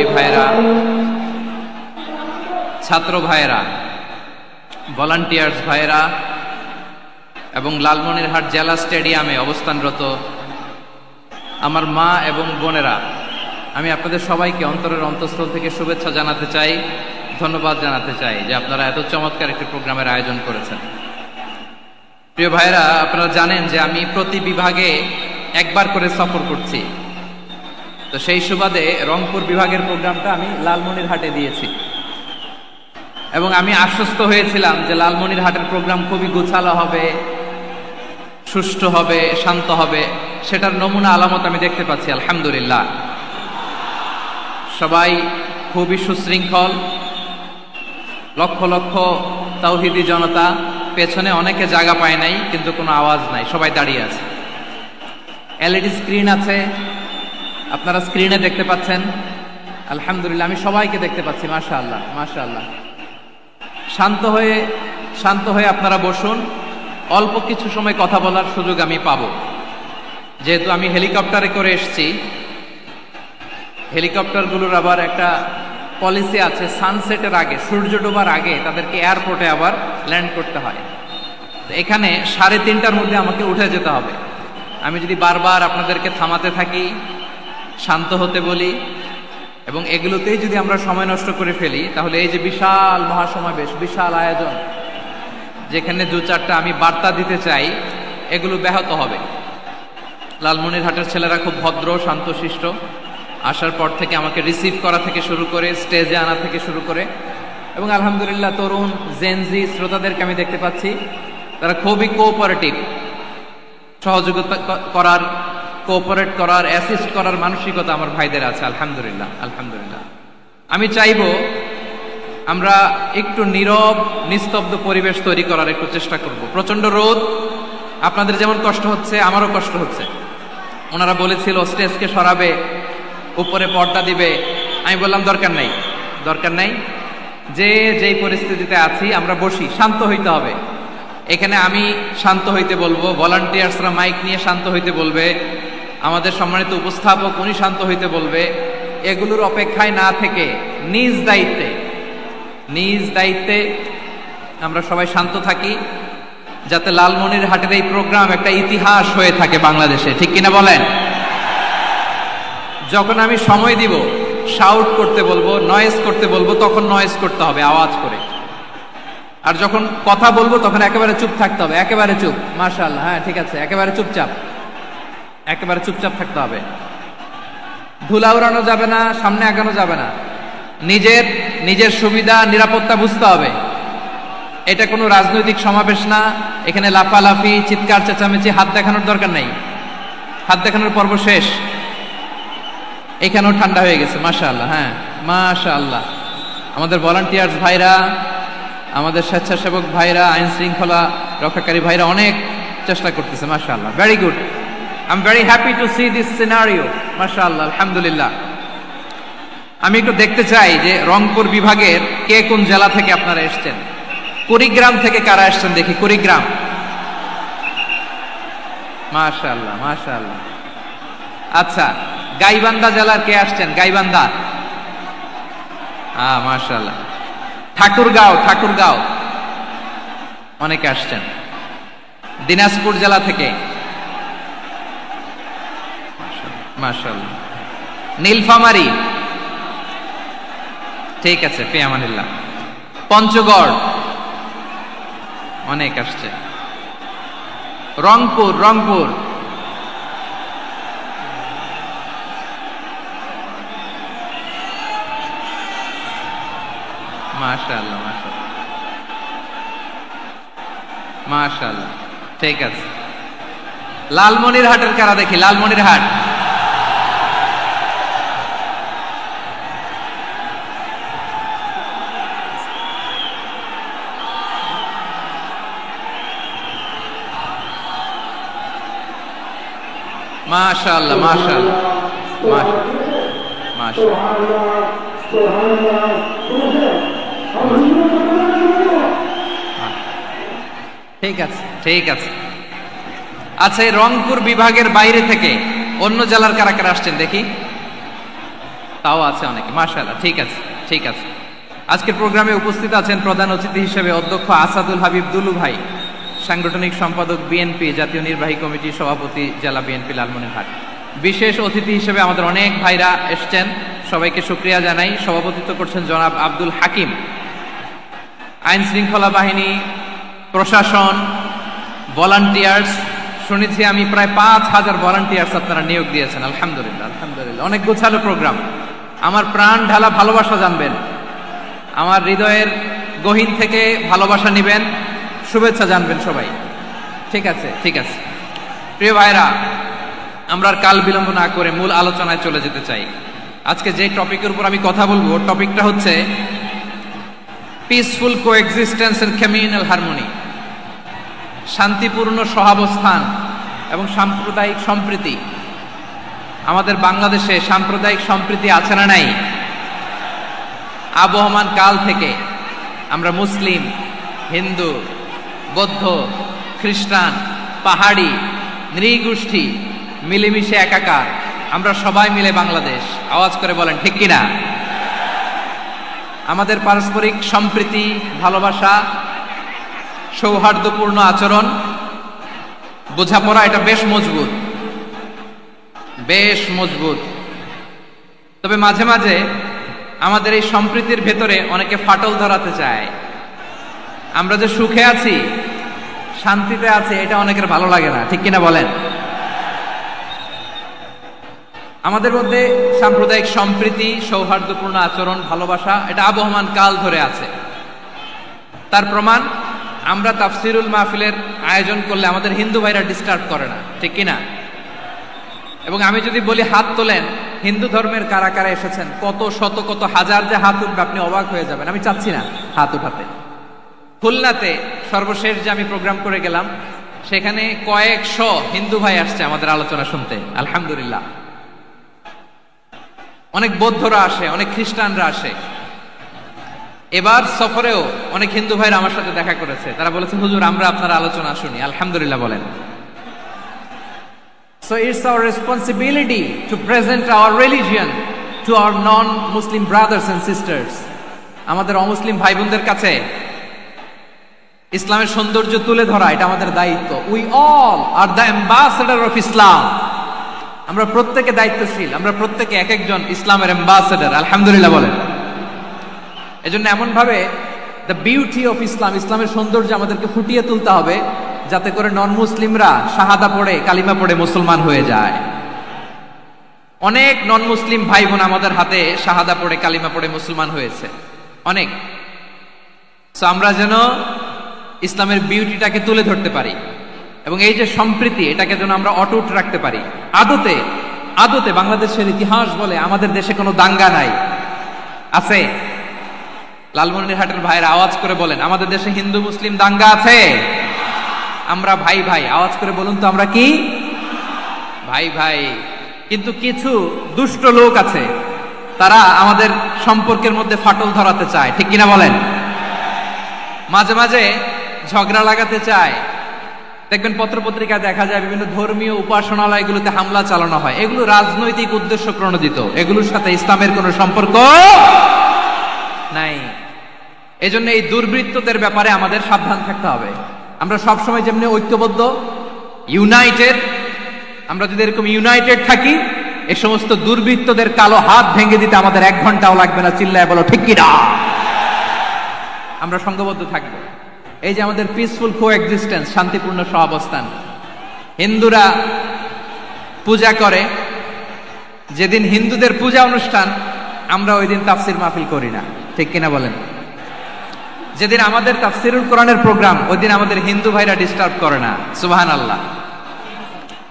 কর্মী ভাইরা, ছাত্র ভাইরা, ভলান্টিয়ার্স ভাইরা এবং লালমনিরহাট জেলা স্টেডিয়ামে অবস্থানরত আমার মা এবং বোনেরা, আমি আপনাদের সবাইকে অন্তরের অন্তঃস্থল থেকে শুভেচ্ছা জানাতে চাই, ধন্যবাদ জানাতে চাই যে আপনারা এত চমৎকার একটি প্রোগ্রামের আয়োজন করেছেন। প্রিয় ভাইরা, আপনারা জানেন যে আমি প্রতি বিভাগে একবার করে সফর করছি। তো সেই সুবাদে রংপুর বিভাগের প্রোগ্রামটা আমি লালমনিরহাটে দিয়েছি এবং আমি আশ্বস্ত হয়েছিলাম যে লালমনিরহাটের প্রোগ্রাম খুবই গোছালো হবে, সুষ্ঠু হবে, শান্ত হবে। সেটার নমুনা আলামত আমি দেখতে পাচ্ছি, আলহামদুলিল্লাহ। সবাই খুবই সুশৃঙ্খল, লক্ষ লক্ষ তাওহীদি জনতা, পেছনে অনেকে জায়গা পায় নাই কিন্তু কোনো আওয়াজ নাই, সবাই দাঁড়িয়ে আছে। এলইডি স্ক্রিন আছে, আপনারা স্ক্রিনে দেখতে পাচ্ছেন, আলহামদুলিল্লাহ। আমি সবাইকে দেখতে পাচ্ছি, মাশাআল্লাহ মাশাআল্লাহ। শান্ত হয়ে আপনারা বসুন, অল্প কিছু সময় কথা বলার সুযোগ আমি পাবো। যেহেতু আমি হেলিকপ্টারে করে এসেছি, হেলিকপ্টারগুলোর আবার একটা পলিসি আছে, সানসেটের আগে, সূর্য ডোবার আগে তাদেরকে এয়ারপোর্টে আবার ল্যান্ড করতে হয়। তো এখানে 3:30টার মধ্যে আমাকে উঠে যেতে হবে। আমি যদি বারবার আপনাদেরকে থামাতে থাকি, শান্ত হতে বলি এবং এগুলোতেই যদি আমরা সময় নষ্ট করে ফেলি, তাহলে এই যে বিশাল মহাসমাবেশ, বিশাল আয়োজন, যেখানে 2-4টা আমি বার্তা দিতে চাই, এগুলো ব্যাহত হবে। লালমনিরহাটের ছেলেরা খুব ভদ্র, শান্তশিষ্ট। আসার পর থেকে আমাকে রিসিভ করা থেকে শুরু করে স্টেজে আনা থেকে শুরু করে, এবং আলহামদুলিল্লাহ তরুণ জেনজি শ্রোতাদেরকে আমি দেখতে পাচ্ছি, তারা খুবই কোঅপারেটিভ, সহযোগিতা করার, কোঅপারেট করার, অ্যাসিস্ট করার মানসিকতা আমার ভাইদের আছে, আলহামদুলিল্লাহ আলহামদুলিল্লাহ। আমি চাইবো আমরা একটু নীরব নিস্তব্ধ পরিবেশ তৈরি করার একটু চেষ্টা করব। প্রচন্ড রোদ, আপনাদের যেমন কষ্ট হচ্ছে আমারও কষ্ট হচ্ছে। ওনারা বলেছিল স্টেজকে সরাবে, উপরে পর্দা দিবে। আমি বললাম দরকার নাই, যেই পরিস্থিতিতে আছি আমরা বসি, শান্ত হইতে হবে। এখানে আমি শান্ত হইতে বলবো, ভলান্টিয়ার্সরা মাইক নিয়ে শান্ত হইতে বলবে, আমাদের সম্মানিত উপস্থাপক উনি শান্ত হইতে বলবে। এগুলোর অপেক্ষায় না থেকে নিজ দায়িত্বে আমরা সবাই শান্ত থাকি, যাতে লালমনিরহাটের এই প্রোগ্রাম একটা ইতিহাস হয়ে থাকে বাংলাদেশে, ঠিক কিনা বলেন? যখন আমি সময় দিব, শাউট করতে বলবো, নয়েজ করতে বলবো, তখন নয়েজ করতে হবে আওয়াজ করে। আর যখন কথা বলবো তখন একেবারে চুপ থাকতে হবে, একেবারে চুপ। মাশাআল্লাহ, হ্যাঁ ঠিক আছে, একেবারে চুপচাপ থাকতে হবে। ধুলা উড়ানো যাবে না, সামনে আগানো যাবে না। নিজের সুবিধা নিরাপত্তা বুঝতে হবে। এটা কোনো রাজনৈতিক সমাবেশ না, এখানে লাফালাফি, চিৎকার চেঁচামেচি, হাত দেখানোর দরকার নাই। হাত দেখানোর পর্ব শেষ। এখানেও ঠান্ডা হয়ে গেছে, মাশাআল্লাহ, হ্যাঁ মাশাআল্লাহ। আমাদের ভলান্টিয়ার্স ভাইরা, আমাদের স্বেচ্ছাসেবক ভাইরা, আইন শৃঙ্খলা রক্ষাকারী ভাইরা অনেক চেষ্টা করতেছে, মাশাআল্লাহ, very good. I am very happy to C this scenario, মাশাআল্লাহ, আলহামদুলিল্লাহ। আমি একটু দেখতে চাই যে রংপুর বিভাগের কে কোন জেলা থেকে আপনারা এসেছেন। কুড়িগ্রাম থেকে কারা এসেছেন দেখি, কুড়িগ্রাম, মাশাআল্লাহ মাশাআল্লাহ। আচ্ছা, গাইবান্ধা জেলার কে আসছেন? গাইবান্ধা, মাশাআল্লাহ। ঠাকুরগাঁও অনেকে আসছেন। দিনাজপুর জেলা থেকে, মাশাআল্লাহ। নীলফামারী, ঠিক আছে, ফি আমানিল্লাহ। পঞ্চগড় অনেক আসছে। রংপুর মাশাআল্লাহ মাশাআল্লাহ, ঠিক আছে। লালমনিরহাটের কারা দেখি, লালমনিরহাট, মাশাআল্লাহ মাশাআল্লাহ মাশাআল্লাহ। ঠিক আছে। আচ্ছা, এই রংপুর বিভাগের বাইরে থেকে অন্য জেলার কারা কারা আসছেন দেখি। তাও আছে অনেকে, মাশাআল্লাহ। ঠিক আছে, ঠিক আছে। আজকের প্রোগ্রামে উপস্থিত আছেন প্রধান অতিথি হিসেবে অধ্যক্ষ আসাদুল হাবিব দুলু ভাই, সাংগঠনিক সম্পাদক বিএনপি, জাতীয় নির্বাহী কমিটির সভাপতি, জেলা বিএনপি লালমনিরহাট। বিশেষ অতিথি হিসেবে আমাদের অনেক ভাইরা এসছেন, সবাইকে শুকরিয়া জানাই। সভাপতিত্ব করছেন জনাব আব্দুল হাকিম। আইন শৃঙ্খলা বাহিনী, প্রশাসন, ভলান্টিয়ার্স, শুনেছি আমি প্রায় 5,000 ভলান্টিয়ার্স আপনারা নিয়োগ দিয়েছেন। আলহামদুলিল্লাহ, আলহামদুলিল্লাহ। অনেক গোছালো প্রোগ্রাম। আমার প্রাণ ঢালা ভালোবাসা জানবেন, আমার হৃদয়ের গহীন থেকে ভালোবাসা নিবেন, শুভেচ্ছা জানবেন সবাই। ঠিক আছে, ঠিক আছে। প্রিয় ভাইরা, আমরা আর কাল বিলম্ব না করে মূল আলোচনায় চলে যেতে চাই। আজকে যে টপিকের উপর আমি কথা বলবো, টপিকটা হচ্ছে peaceful coexistence and communal harmony, শান্তিপূর্ণ সহাবস্থান এবং সাম্প্রদায়িক সম্প্রীতি। আমাদের বাংলাদেশে সাম্প্রদায়িক সম্প্রীতি আছে না নাই? আবহমান কাল থেকে আমরা মুসলিম, হিন্দু, বৌদ্ধ, খ্রিস্টান, পাহাড়ি, নৃগোষ্ঠী মিলেমিশে একাকার, আমরা সবাই মিলে বাংলাদেশ। আওয়াজ করে বলেন ঠিক কিনা? আমাদের পারস্পরিক সম্প্রীতি, ভালোবাসা, সৌহার্দ্যপূর্ণ আচরণ, বোঝাপড়া, এটা বেশ মজবুত, বেশ মজবুত। তবে মাঝে মাঝে আমাদের এই সম্প্রীতির ভেতরে অনেকে ফাটল ধরাতে চায়। আমরা যে সুখে আছি, শান্তিতে আছি, এটা অনেকের ভালো লাগে না, ঠিক কিনা বলেন? আমাদের মধ্যে সাম্প্রদায়িক সম্প্রীতি, সৌহার্দ্যপূর্ণ আচরণ, ভালোবাসা, এটা আবহমান কাল ধরে আছে। তার প্রমাণ, আমরা তাফসিরুল মাহফিলের আয়োজন করলে আমাদের হিন্দু ভাইরা ডিস্টার্ব করে না, ঠিক কিনা? এবং আমি যদি বলি হাত তোলেন, হিন্দু ধর্মের কারা কারা এসেছেন, কত শত কত হাজার যে হাত উঠবে, আপনি অবাক হয়ে যাবেন। আমি চাচ্ছি না হাত উঠাতে। খুলনাতে সর্বশেষ যে আমি প্রোগ্রাম করে গেলাম, সেখানে কয়েকশো হিন্দু ভাই আসছে আমাদের আলোচনা শুনতে, আলহামদুলিল্লাহ। অনেক বৌদ্ধরা আসে, অনেক খ্রিস্টানরা আসে। এবার সফরেও অনেক হিন্দু ভাইরা আমার সাথে দেখা করেছে। তারা বলেছে, হুজুর আমরা আপনার আলোচনা শুনি। আলহামদুলিল্লাহ বলেন। So it's our responsibility to present our religion to our non-Muslim brothers and sisters. আমাদের অমুসলিম ভাই বোনদের কাছে ইসলামের সৌন্দর্য তুলে ধরা, এটা আমাদের দায়িত্ব। We all are the ambassador of Islam. আমরা প্রত্যেকে দায়িত্বশীল, আমরা প্রত্যেকে এক একজন ইসলামের অ্যাম্বাসেডর। আলহামদুলিল্লাহ বলেন। এজন্য এমন ভাবে দ্য বিউটি অফ ইসলাম, ইসলামের সৌন্দর্য আমাদেরকে ফুটিয়ে তুলতে হবে, যাতে করে নন মুসলিমরা শাহাদা পড়ে, কালিমা পড়ে মুসলমান হয়ে যায়। অনেক নন মুসলিম ভাই বোন আমাদের হাতে শাহাদা পড়ে, কালিমা পড়ে মুসলমান হয়েছে, অনেক। সো আমরা যেন ইসলামের বিউটিটাকে তুলে ধরতে পারি, এবং এই যে সম্প্রীতি, এটাকে যেন আমরা অটুট রাখতে পারি। আদতে আদতে বাংলাদেশের ইতিহাস বলে আমাদের দেশে কোনো দাঙ্গা নাই, আছে? লালমনিরহাটের ভাইরা আওয়াজ করে বলেন, আমাদের দেশে হিন্দু মুসলিম দাঙ্গা আছে? আমরা ভাই ভাই, আওয়াজ করে বলুন তো, আমরা কি ভাই ভাই? কিন্তু কিছু দুষ্ট লোক আছে, তারা আমাদের সম্পর্কের মধ্যে ফাটল ধরাতে চায়, ঠিক কিনা বলেন? মাঝে মাঝে ঝগড়া লাগাতে চায়। দেখবেন পত্রপত্রিকায় দেখা যায় বিভিন্ন ধর্মীয় উপাসনালয়গুলোতে হামলা চালানো হয়। এগুলো রাজনৈতিক উদ্দেশ্য প্রণোদিত, এগুলোর সাথে ইসলামের কোনো সম্পর্ক নাই। এজন্য এই দুর্বৃত্তদের ব্যাপারে আমাদের সাবধান থাকতে হবে। আমরা সবসময় যেমনি ঐক্যবদ্ধ, ইউনাইটেড, আমরা যদি এরকম ইউনাইটেড থাকি, এই সমস্ত দুর্বৃত্তদের কালো হাত ভেঙে দিতে আমাদের 1 ঘন্টাও লাগবে না। চিল্লায় বলো ঠিক কিনা? আমরা সংঘবদ্ধ থাকবো। এই যে আমাদের পিসফুল কোএক্সিস্টেন্স, শান্তিপূর্ণ সহাবস্থান। হিন্দুরা পূজা করে, যেদিন হিন্দুদের পূজা অনুষ্ঠান, আমরা ওই দিন তাফসির মাহফিল করি না, ঠিক কিনা বলেন? যেদিন আমাদের তাফসিরুল কোরআনের প্রোগ্রাম, ওই দিন আমাদের হিন্দু ভাইরা ডিস্টার্ব করে না। সুবহানাল্লাহ।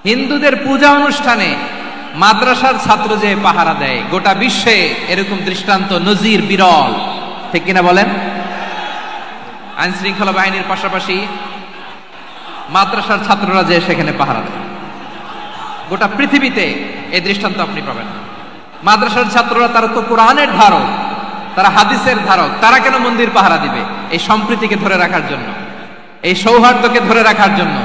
হিন্দুদের পূজা অনুষ্ঠানে মাদ্রাসার ছাত্র যে পাহারা দেয়, গোটা বিশ্বে এরকম দৃষ্টান্ত, নজির বিরল, ঠিক কিনা বলেন? আইন শৃঙ্খলা বাহিনীর পাশাপাশি মাদ্রাসার ছাত্ররা যে সেখানে পাহারা দেয়, গোটা পৃথিবীতে এই দৃষ্টান্ত আপনি পাবেন। মাদ্রাসার ছাত্ররা, তারা তো কোরআনের ধারক, তারা হাদিসের ধারক, তারা কেন মন্দির পাহারা দিবে? এই সম্প্রীতিকে ধরে রাখার জন্য, এই সৌহার্দ্যকে ধরে রাখার জন্য,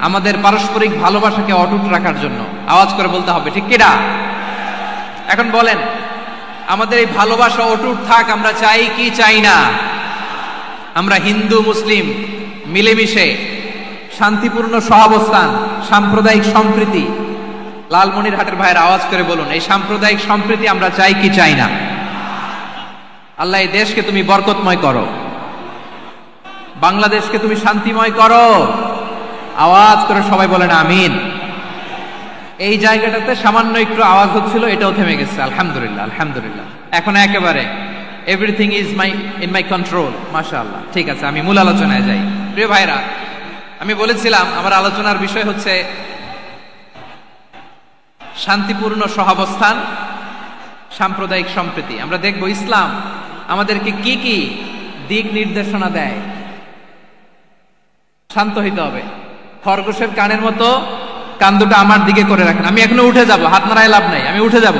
আমাদের পারস্পরিক ভালোবাসাকে অটুট রাখার জন্য। আওয়াজ করে বলতে হবে ঠিক কিনা? এখন বলেন, আমাদের এই ভালোবাসা অটুট থাক, আমরা চাই কি চাই না? আমরা হিন্দু মুসলিম মিলেমিশে শান্তিপূর্ণ সহাবস্থান, সাম্প্রদায়িক সম্প্রীতি, লালমনিরহাটের ভাইয়ের আওয়াজ করে বলুন, এই সাম্প্রদায়িক সম্প্রীতি আমরা চাই কি চাই না? আল্লাহ এই দেশকে তুমি বরকতময় করো, বাংলাদেশকে তুমি শান্তিময় করো। আওয়াজ করে সবাই বলেন আমিন। এই জায়গাটাতে সামান্য একটু আওয়াজ হচ্ছিল, এটাও থেমে গেছে, আলহামদুলিল্লাহ আলহামদুলিল্লাহ। এখন একেবারে everything is in my control, মাশাআল্লাহ। ঠিক আছে, আমি মূল আলোচনায় যাই। প্রিয় ভাইরা, আমি বলেছিলাম আমার আলোচনার বিষয় হচ্ছে শান্তিপূর্ণ সহাবস্থান, সাম্প্রদায়িক সম্প্রীতি। আমরা দেখব ইসলাম আমাদেরকে কি কি দিক নির্দেশনা দেয়। শান্ত হইতে হবে, খরগোশের কানের মতো কান দুটো আমার দিকে করে রাখেন। আমি এখনো উঠে যাব, হাত নাড়ায় লাভ নাই, আমি উঠে যাব।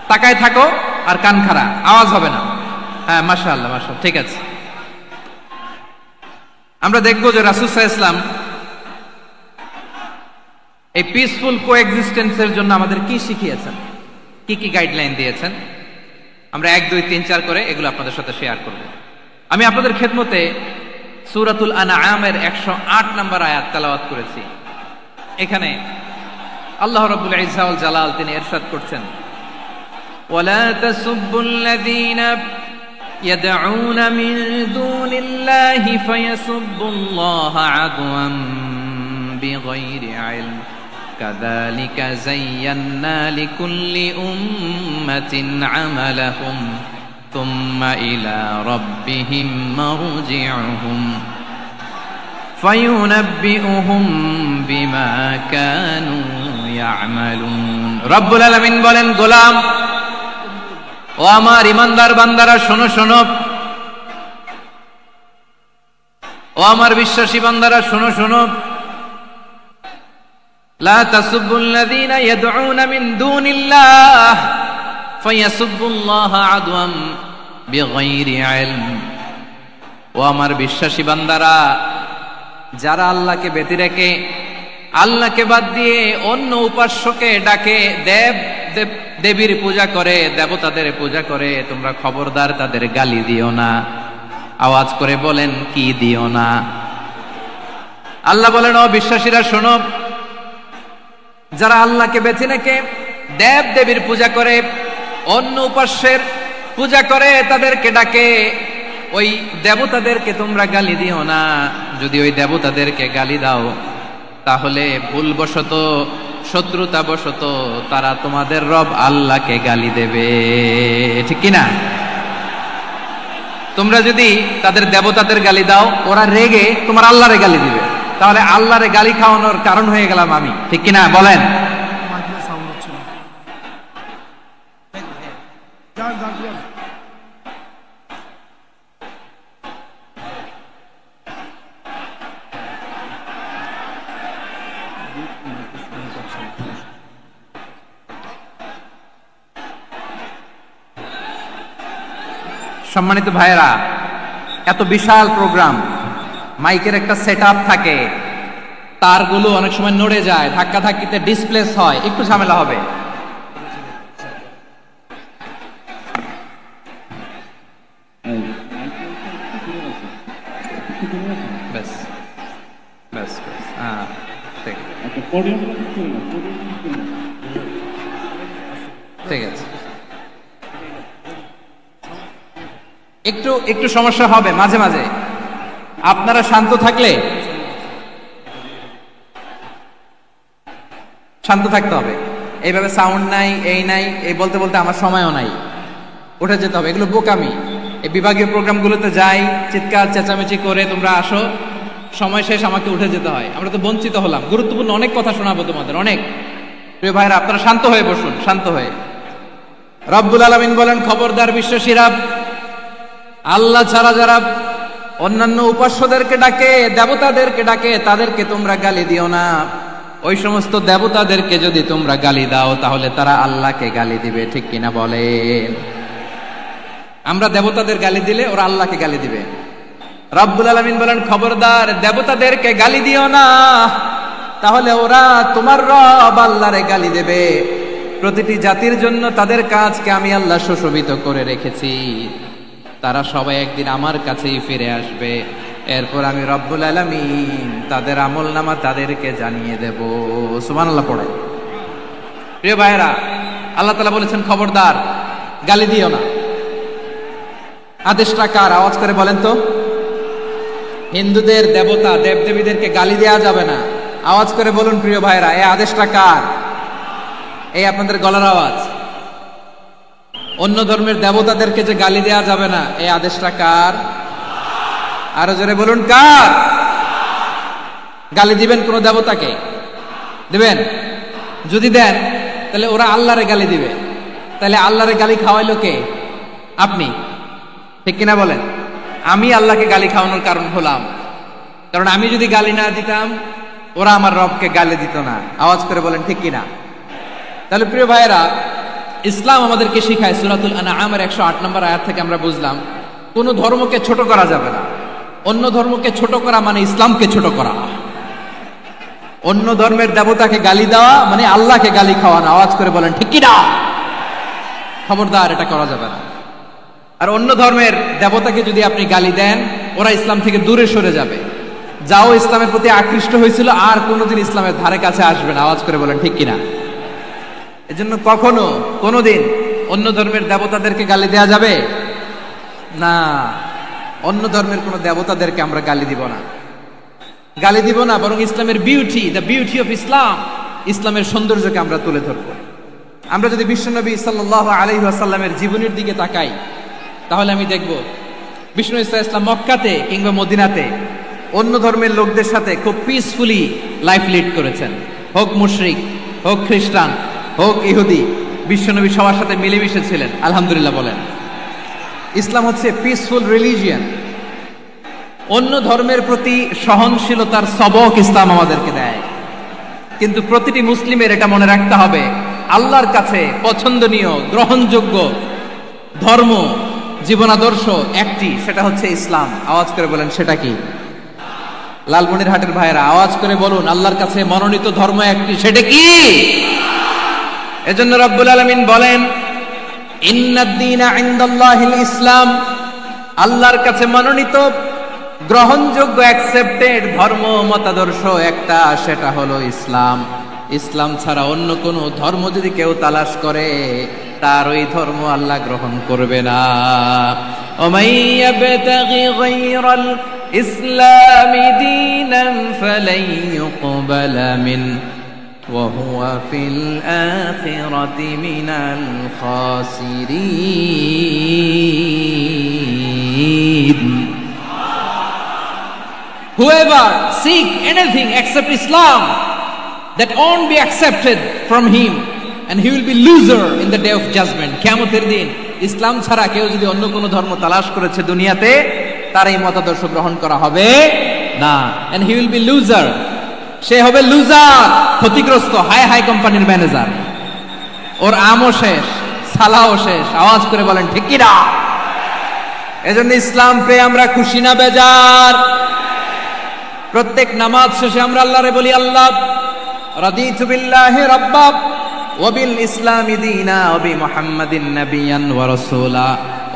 তাকায় থাকো আর কান খাড়া, আওয়াজ হবে না। হ্যাঁ, মাশাআল্লাহ মাশাআল্লাহ, ঠিক আছে। আমরা দেখবো যে রাসূল সাল্লাল্লাহু আলাইহি ওয়াসাল্লাম এই পিসফুল কোএক্সিস্টেন্সের জন্য আমাদের কি শিখিয়েছেন, কি কি গাইডলাইন দিয়েছেন। আমরা 1 2 3 4 করে এগুলো আপনাদের সাথে শেয়ার করব। আমি আপনাদের খেদমতে সূরাতুল আনআমের 108 নম্বর আয়াত তেলাওয়াত করেছি। এখানে আল্লাহ রাব্বুল ইজ্জা ওয়াল জালাল তিনি ইরশাদ করছেন, ওয়ালা তাসুব্বুল্লাযীনা ইয়াদউনা মিন দুনিল্লাহি ফায়াসুব্বুল্লাহা আদওয়ান বিগাইরি ইলম কাযালিকা যায়্যান্না লিকুল্লি উম্মাতিন আমালাহুম থুম্মা ইলা রাব্বিহিম মারজিউহুম ফায়ুনাব্বিউহুম বিমা কানু ইয়ামালুন। রব্বুল আলামিন বলেন, গোলাম ও আমার ইমানদার বান্দারা শোনো শোনো, ও আমার বিশ্বাসী বান্দারা শোনো শোনো, লা তাসুব্বুল্লাযীনা ইয়াদউনা মিন দুনিল্লাহ ফায়াসুব্বুল্লাহা আদওয়াম বিগাইরি ইলম। ও আমার বিশ্বাসী বান্দারা, যারা আল্লাহকে ব্যতি রেখে, আল্লাহকে বাদ দিয়ে অন্য উপাস্যকে ডাকে, দেবীর পূজা করে, দেবতাদের পূজা করে, তোমরা খবরদার তাদের গালি দিও না। আওয়াজ করে বলেন, কি দিও না? আল্লাহ বলেন, ও বিশ্বাসীরা শোনো, যারা আল্লাহকে বেছে রেখে দেবীর পূজা করে, অন্য উপাস্যের পূজা করে, তাদেরকে ডাকে, ওই দেবতাদেরকে তোমরা গালি দিও না। যদি ওই দেবতাদেরকে গালি দাও, তাহলে ভুলবশত, শত্রুতাবশত তারা তোমাদের রব আল্লাহকে গালি দেবে, ঠিক কিনা? তোমরা যদি তাদের দেবতাদের গালি দাও, ওরা রেগে তোমার আল্লাহরে গালি দিবে, তাহলে আল্লাহরে গালি খাওয়ানোর কারণ হয়ে গেলাম আমি, ঠিক কিনা বলেন? সম্মানিত ভাইয়েরা, এত বিশাল প্রোগ্রাম, মাইকের একটা সেটআপ থাকে, তারগুলো অনেক সময় নড়ে যায়, ধাক্কা ধাক্কিতে ডিসপ্লেস হয়, একটু ঝামেলা হবে। ঠিক আছে, একটু একটু সমস্যা হবে মাঝে মাঝে। আপনারা শান্ত থাকলে, শান্ত থাকতে হবে। এইভাবে সাউন্ড নাই, এই নাই, এই বলতে বলতে আমার সময়ও নাই, উঠে যেতে হবে, এগুলো বোকামি। এই বিভাগীয় প্রোগ্রামগুলোতে যাই, চিৎকার চেঁচামেচি করে তোমরা আসো, সময় শেষ, আমাকে উঠে যেতে হয়। আমরা তো বঞ্চিত হলাম, গুরুত্বপূর্ণ অনেক কথা শোনাবো তোমাদের, অনেক। প্রিয় ভাইরা, আপনারা শান্ত হয়ে বসুন, শান্ত হয়ে। রব্বুল আলামিন বলেন, খবরদার বিশ্বাসীরা, আল্লাহ ছাড়া যারা অন্যান্য উপাস্যদেরকে ডাকে, দেবতাদেরকে ডাকে, তাদেরকে তোমরা গালি দিও না। ওই সমস্ত দেবতাদেরকে যদি তোমরা গালি দাও, তাহলে তারা আল্লাহকে গালি দিবে, ঠিক কিনা বলেন? আমরা দেবতাদের গালি দিলে ওরা আল্লাহকে গালি দিবে। রব্বুল আলামিন বলেন, খবরদার দেবতাদেরকে গালি দিও না, তাহলে ওরা তোমার রব আল্লাহরে গালি দেবে। প্রতিটি জাতির জন্য তাদের কাজকে আমি আল্লাহ সুশোভিত করে রেখেছি। তারা সবাই একদিন আমার কাছেই ফিরে আসবে। এরপর আমি রব্বুল আলামিন তাদের আমলনামা তাদেরকে জানিয়ে দেব। সুবহানাল্লাহ পড়ে। প্রিয় ভাইরা, আল্লাহ তাআলা বলেছেন খবরদার গালি দিও না। আদেশটা কার? আওয়াজ করে বলেন তো। হিন্দুদের দেবতা দেবদেবীদেরকে গালি দেওয়া যাবে না। আওয়াজ করে বলুন প্রিয় ভাইরা, এই আদেশটা কার? এই আপনাদের গলার আওয়াজ। অন্য ধর্মের দেবতাদেরকে যে গালি দেওয়া যাবে না, এই আদেশটা কার? আরো জোরে বলুন কার? গালি দিবেন কোন দেবতাকে? দিবেন? যদি দেন তাহলে ওরা আল্লাহরে গালি দিবে। তাহলে আল্লাহরে গালি খাওয়াইলো কে? আপনি, ঠিক কিনা বলেন? আমি আল্লাহকে গালি খাওয়ানোর কারণ হলাম, কারণ আমি যদি গালি না দিতাম ওরা আমার রবকে গালি দিত না। আওয়াজ করে বলেন ঠিক কিনা? তাহলে প্রিয় ভাইয়েরা, ইসলাম আমাদেরকে শিখায়, সূরাতুল আনআমের 108 নম্বর আয়াত থেকে আমরা বুঝলাম কোন ধর্মকে ছোট করা যাবে না। অন্য ধর্মকে ছোট করা মানে ইসলামকে ছোট করা। অন্য ধর্মের দেবতাকে গালি দেওয়া মানে আল্লাহকে গালি খাওয়ানো। আওয়াজ করে বলেন ঠিক কিনা? খবরদার, এটা করা যাবে না। আর অন্য ধর্মের দেবতাকে যদি আপনি গালি দেন, ওরা ইসলাম থেকে দূরে সরে যাবে। যাও ইসলামের প্রতি আকৃষ্ট হয়েছিল আর কোনোদিন ইসলামের ধারে কাছে আসবে না। আওয়াজ করে বলেন ঠিক কিনা? এজন্য কখনো কোনোদিন অন্য ধর্মের দেবতাদেরকে গালি দেয়া যাবে না। অন্য ধর্মের কোন দেবতাদেরকে আমরা গালি দিব না, গালি দিব না, বরং ইসলামের beauty, the beauty of Islam, ইসলামের সৌন্দর্যকে আমরা তুলে ধরব। আমরা যদি বিশ্বনবী সাল্লাল্লাহু আলাইহি ওয়াসাল্লামের জীবনের দিকে তাকাই, তাহলে আমি দেখব বিষ্ণু ইসলাম মক্কাতে কিংবা মদিনাতে অন্য ধর্মের লোকদের সাথে খুব পিসফুলি লাইফ লিড করেছেন। হোক মুশরিক, হোক খ্রিস্টান, হোক ইহুদি, বিশ্বনবী সবার সাথে মিলেমিশে ছিলেন। আলহামদুলিল্লাহ বলেন। ইসলাম হচ্ছে পিসফুল রিলিজিয়ান। অন্য ধর্মের প্রতি সহনশীলতার সবক ইসলাম আমাদেরকে দেয়। কিন্তু প্রতিটি মুসলিমের এটা মনে রাখতে হবে, আল্লাহর কাছে পছন্দনীয় গ্রহণযোগ্য ধর্ম, জীবনাদর্শ একটি, সেটা হচ্ছে ইসলাম। আওয়াজ করে বলেন সেটা কি? লালমনিরহাটের ভাইয়েরা আওয়াজ করে বলুন, আল্লাহর কাছে মনোনীত ধর্ম একটি, সেটা কি? এজন্য রব্বুল আলামিন বলেন ইন্নাদ-দীনা ইনদাল্লাহিল ইসলাম, আল্লাহর কাছে মনোনীত গ্রহণযোগ্য অ্যাকসেপ্টেড ধর্ম মতাদর্শ একটা, সেটা হলো ইসলাম। ইসলাম ছাড়া অন্য কোন ধর্ম যদি কেউ তালাশ করে, তার ওই ধর্ম আল্লাহ গ্রহণ করবে না। ওমাইয়াবতাগি গায়রাল ইসলামি দীনান ফালাই ইউকবালা মিন ওয়া হুয়া ফিল আখিরাতি মিনাল খাসিরিন। Whoever seek anything except Islam, that won't be accepted from him, and he will be loser in the day of judgment. কিয়ামতের দিন ইসলাম ছাড়া কেউ যদি অন্য কোনো ধর্ম তালাশ করেছে দুনিয়াতে, তার এই মতাদর্শ গ্রহণ করা হবে না। and he will be loser, সে হবে লুজার, ক্ষতিগ্রস্ত। হাই হাই কোম্পানির ম্যানেজার, ওর আমও শেষ, সালাও শেষ। আওয়াজ করে বলেন ঠিক কি না? এজন্য ইসলাম পেয়ে আমরা খুশি না বেজার? প্রত্যেক নামাজ শেষে আমরা আল্লাহরে বলি, আল্লাহ রাদিতু বিল্লাহি রাব্বা ওয়া বিল ইসলামি দীনা ওয়া বি মুহাম্মাদিন নাবিয়ান ওয়া রাসূলা।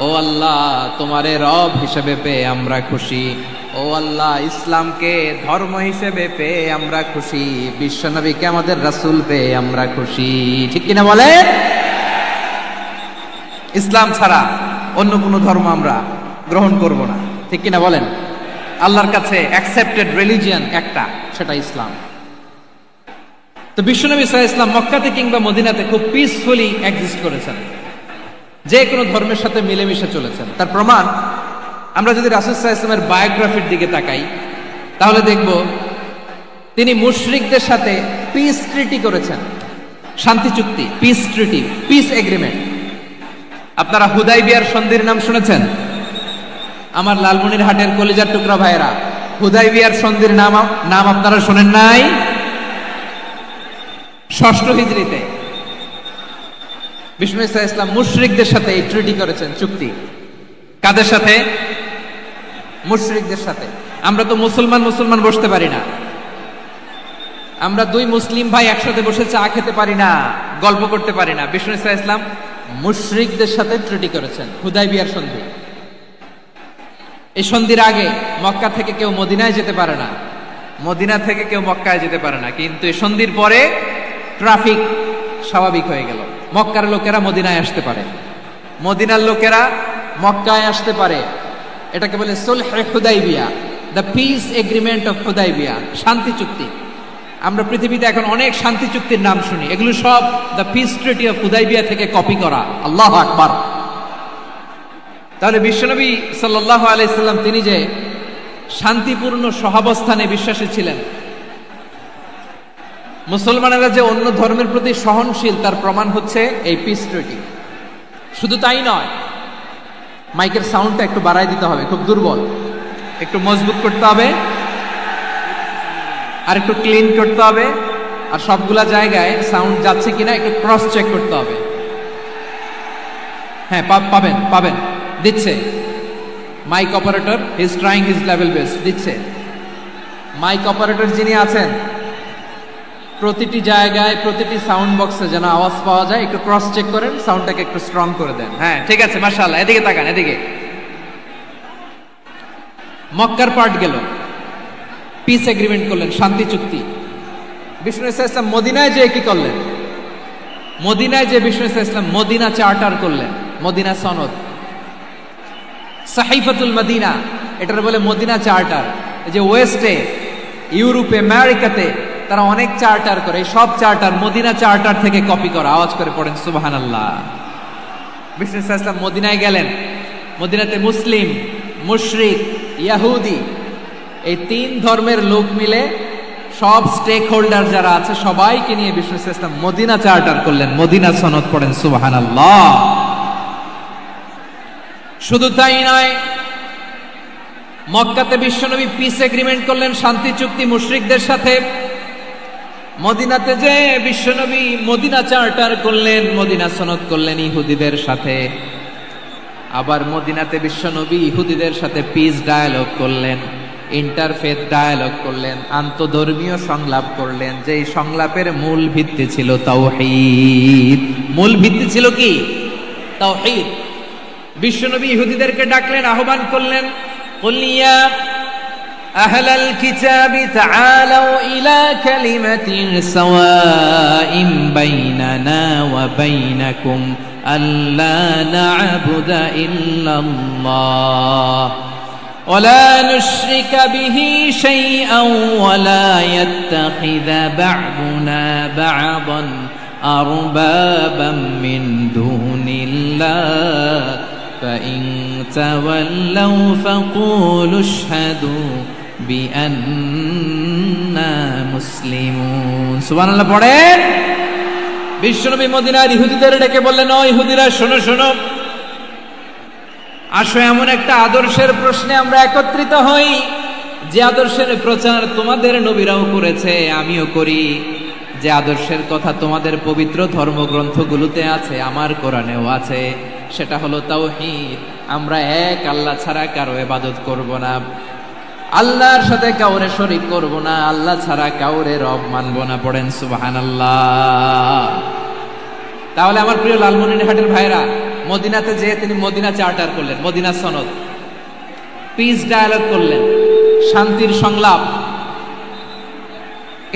ও আল্লাহ, তোমারে রব হিসেবে পেয়ে আমরা খুশি। ও আল্লাহ, ইসলামকে ধর্ম হিসেবে পেয়ে আমরা খুশি। বিশ্বনবীকে আমাদের রাসূল পেয়ে আমরা খুশি। ঠিক কিনা বলে? ইসলাম ছাড়া অন্য কোনো ধর্ম আমরা গ্রহণ করব না। ঠিক কিনা বলেন? আল্লাহর কাছে অ্যাকসেপ্টেড রিলিজিয়ান একটা, সেটা ইসলাম। তো বিশ্বনবী সাল্লাল্লাহু আলাইহি ওয়াসাল্লাম মক্কাতে কিংবা মদিনাতে খুব পিসফুলি এক্সিস্ট করেছেন, যে কোনো ধর্মের সাথে মিলেমিশে চলেছেন। তার প্রমাণ আমরা যদি রাসূল সাল্লাল্লাহু আলাইহি ওয়াসাল্লামের বায়োগ্রাফির দিকে তাকাই, তাহলে দেখব তিনি মুশরিকদের সাথে পিস ট্রিটি করেছেন, শান্তি চুক্তি, পিস ট্রিটি, পিস এগ্রিমেন্ট। আপনারা হুদাইবিয়ার সন্ধির নাম শুনেছেন? আমার লালমনিরহাটের কলিজার টুকরা ভাইয়েরা, হুদাইবিয়ার সন্ধির নাম আপনারা শোনেন নাই? 6ষ্ঠ হিজরিতে বিষ্ণু ইসলাম মুশরিকদের সাথে এই ট্রিটি করেছেন, চুক্তি। কাদের সাথে? মুশরিকদের সাথে। আমরা তো মুসলমান বসতে পারি না, আমরা দুই মুসলিম ভাই একসাথে বসে চা খেতে পারি না, গল্প করতে পারি না। বিষ্ণু ইসলাম মুশরিকদের সাথে ট্রিটি করেছেন, হুদাইবিয়ার সন্ধি। এই সন্ধির আগে মক্কা থেকে কেউ মদিনায় যেতে পারে না, মদিনা থেকে কেউ মক্কায় যেতে পারে না। কিন্তু এই সন্ধির পরে ট্রাফিক স্বাভাবিক হয়ে গেল, মক্কার লোকেরা মদিনায় আসতে পারে, মদিনার লোকেরা মক্কায় আসতে পারে। এটাকে বলে সুলহে হুদাইবিয়া, the peace agreement of Hudaybiyyah, শান্তি চুক্তি। আমরা পৃথিবীতে এখন অনেক শান্তি চুক্তির নাম শুনি, এগুলো সব the piece treaty of Hudaibiya থেকে কপি করা। আল্লাহু আকবার। তাহলে বিশ্বনবী সাল্লাল্লাহু আলাইহি সাল্লাম তিনি যে শান্তিপূর্ণ সহাবস্থানে বিশ্বাসী ছিলেন, মুসলমানেরা যে অন্য ধর্মের প্রতি সহনশীল, তার প্রমাণ হচ্ছে এই পিস ট্রিটি। শুধু তাই নয়, মাইকের সাউন্ডটা একটু বাড়াই দিতে হবে, খুব দুর্বল, একটু মজবুত করতে হবে, আর একটু ক্লিন করতে হবে, আর সবগুলা জায়গায় সাউন্ড যাচ্ছে কিনা একটু ক্রস চেক করতে হবে। হ্যাঁ, পাবেন পাবেন, দিচ্ছে mic operator, is trying his level best, দিচ্ছে। মাইক অপারেটর যিনি আছেন, প্রতিটি জায়গায় প্রতিটি সাউন্ড বক্সে যেন আওয়াজ পাওয়া যায়, একটু ক্রস চেক করেন, সাউন্ডটাকে একটু স্ট্রং করে দেন। হ্যাঁ, ঠিক আছে, মাশাআল্লাহ। এদিকে তাকান, এদিকে। মক্কার পার্ট গেল, পিস এগ্রিমেন্ট করলেন, শান্তি চুক্তি। বিষ্ণু ইসলাম মদিনায় যে কি করলেন? মদিনায় যে বিষ্ণু ইসলাম মদিনা চার্টার করলেন, মদিনা সনদ, সাহিফাতুল মদিনা, এটার বলে মদিনা চার্টার। এই যে ওয়েস্টে, ইউরোপে, আমেরিকাতে তারা অনেক চার্টার করে, এই সব চার্টার মদিনা চার্টার থেকে কপি করা। আওয়াজ করে পড়েন সুবহানাল্লাহ। বিষ্ণু ইসলাম মদিনায় গেলেন, মদিনাতে মুসলিম, মুশরিক, ইয়াহুদি, এই তিন ধর্মের লোক মিলে সব স্টেক হোল্ডার যারা আছে সবাইকে নিয়ে বিষ্ণু ইসলাম মদিনা চার্টার করলেন, মদিনা সনদ। পড়েন সুবহানাল্লাহ। শুধু তাই নয়, মক্কাতে বিশ্বনবী পিস এগ্রিমেন্ট করলেন, শান্তি চুক্তি মুশরিকদের সাথে। মদিনাতে যে বিশ্বনবী মদিনা চার্টার করলেন, মদিনা সনদ করলেন ইহুদিদের সাথে। আবার মদিনাতে বিশ্বনবী ইহুদিদের সাথে পিস ডায়ালগ করলেন, ইন্টারফেথ ডায়ালগ করলেন, আন্তধর্মীয় সংলাপ করলেন। যেই সংলাপের মূল ভিত্তি ছিল তাওহীদ। মূল ভিত্তি ছিল কি? তাওহীদ। বিশ্বনবী ইহুদিদেরকে ডাকলেন, আহ্বান করলেন, কুল ইয়া আহলাল কিতাবি তাআলাউ ইলা কালিমাতিন সাওয়াইন বাইনানা ওয়া বাইনাকুম আল্লা না'বুদা ইল্লাল্লাহ ওয়া লা নুশরিকা বিহি শাইআন ওয়া লা ইয়াত্তাখিযা বা'দুনা বা'দান আরবাবাম মিন দুনিল্লাহ فإن تولوا فقولوا اشهدوا بأننا مسلمون। সুবহানাল্লাহ পড়েন। বিশ্বনবী মদিনার ইহুদিদের ডেকে বললেন, ও ইহুদিরা, শোনো শোনো, আসো এমন একটা আদর্শের প্রশ্নে আমরা একত্রিত হই, যে আদর্শের প্রচার তোমাদের নবীরাও করেছে, আমিও করি, যে আদর্শের কথা তোমাদের পবিত্র ধর্মগ্রন্থগুলোতে আছে, আমার কোরআনেও আছে। সেটা হলো তাওহীদ। আমরা এক আল্লাহ ছাড়া কারো ইবাদত করব না, আল্লাহর সাথে কাউরে শরীক করব না, আল্লাহ ছাড়া কাউরে রব মানব না। পড়েন সুবহানাল্লাহ। তাহলে আমার প্রিয় লালমনিরহাটের ভাইরা, মদিনাতে যেয়ে তিনি মদিনা চার্টার করলেন, মদিনা সনদ, পিস ডায়ালগ করলেন, শান্তির সংলাপ,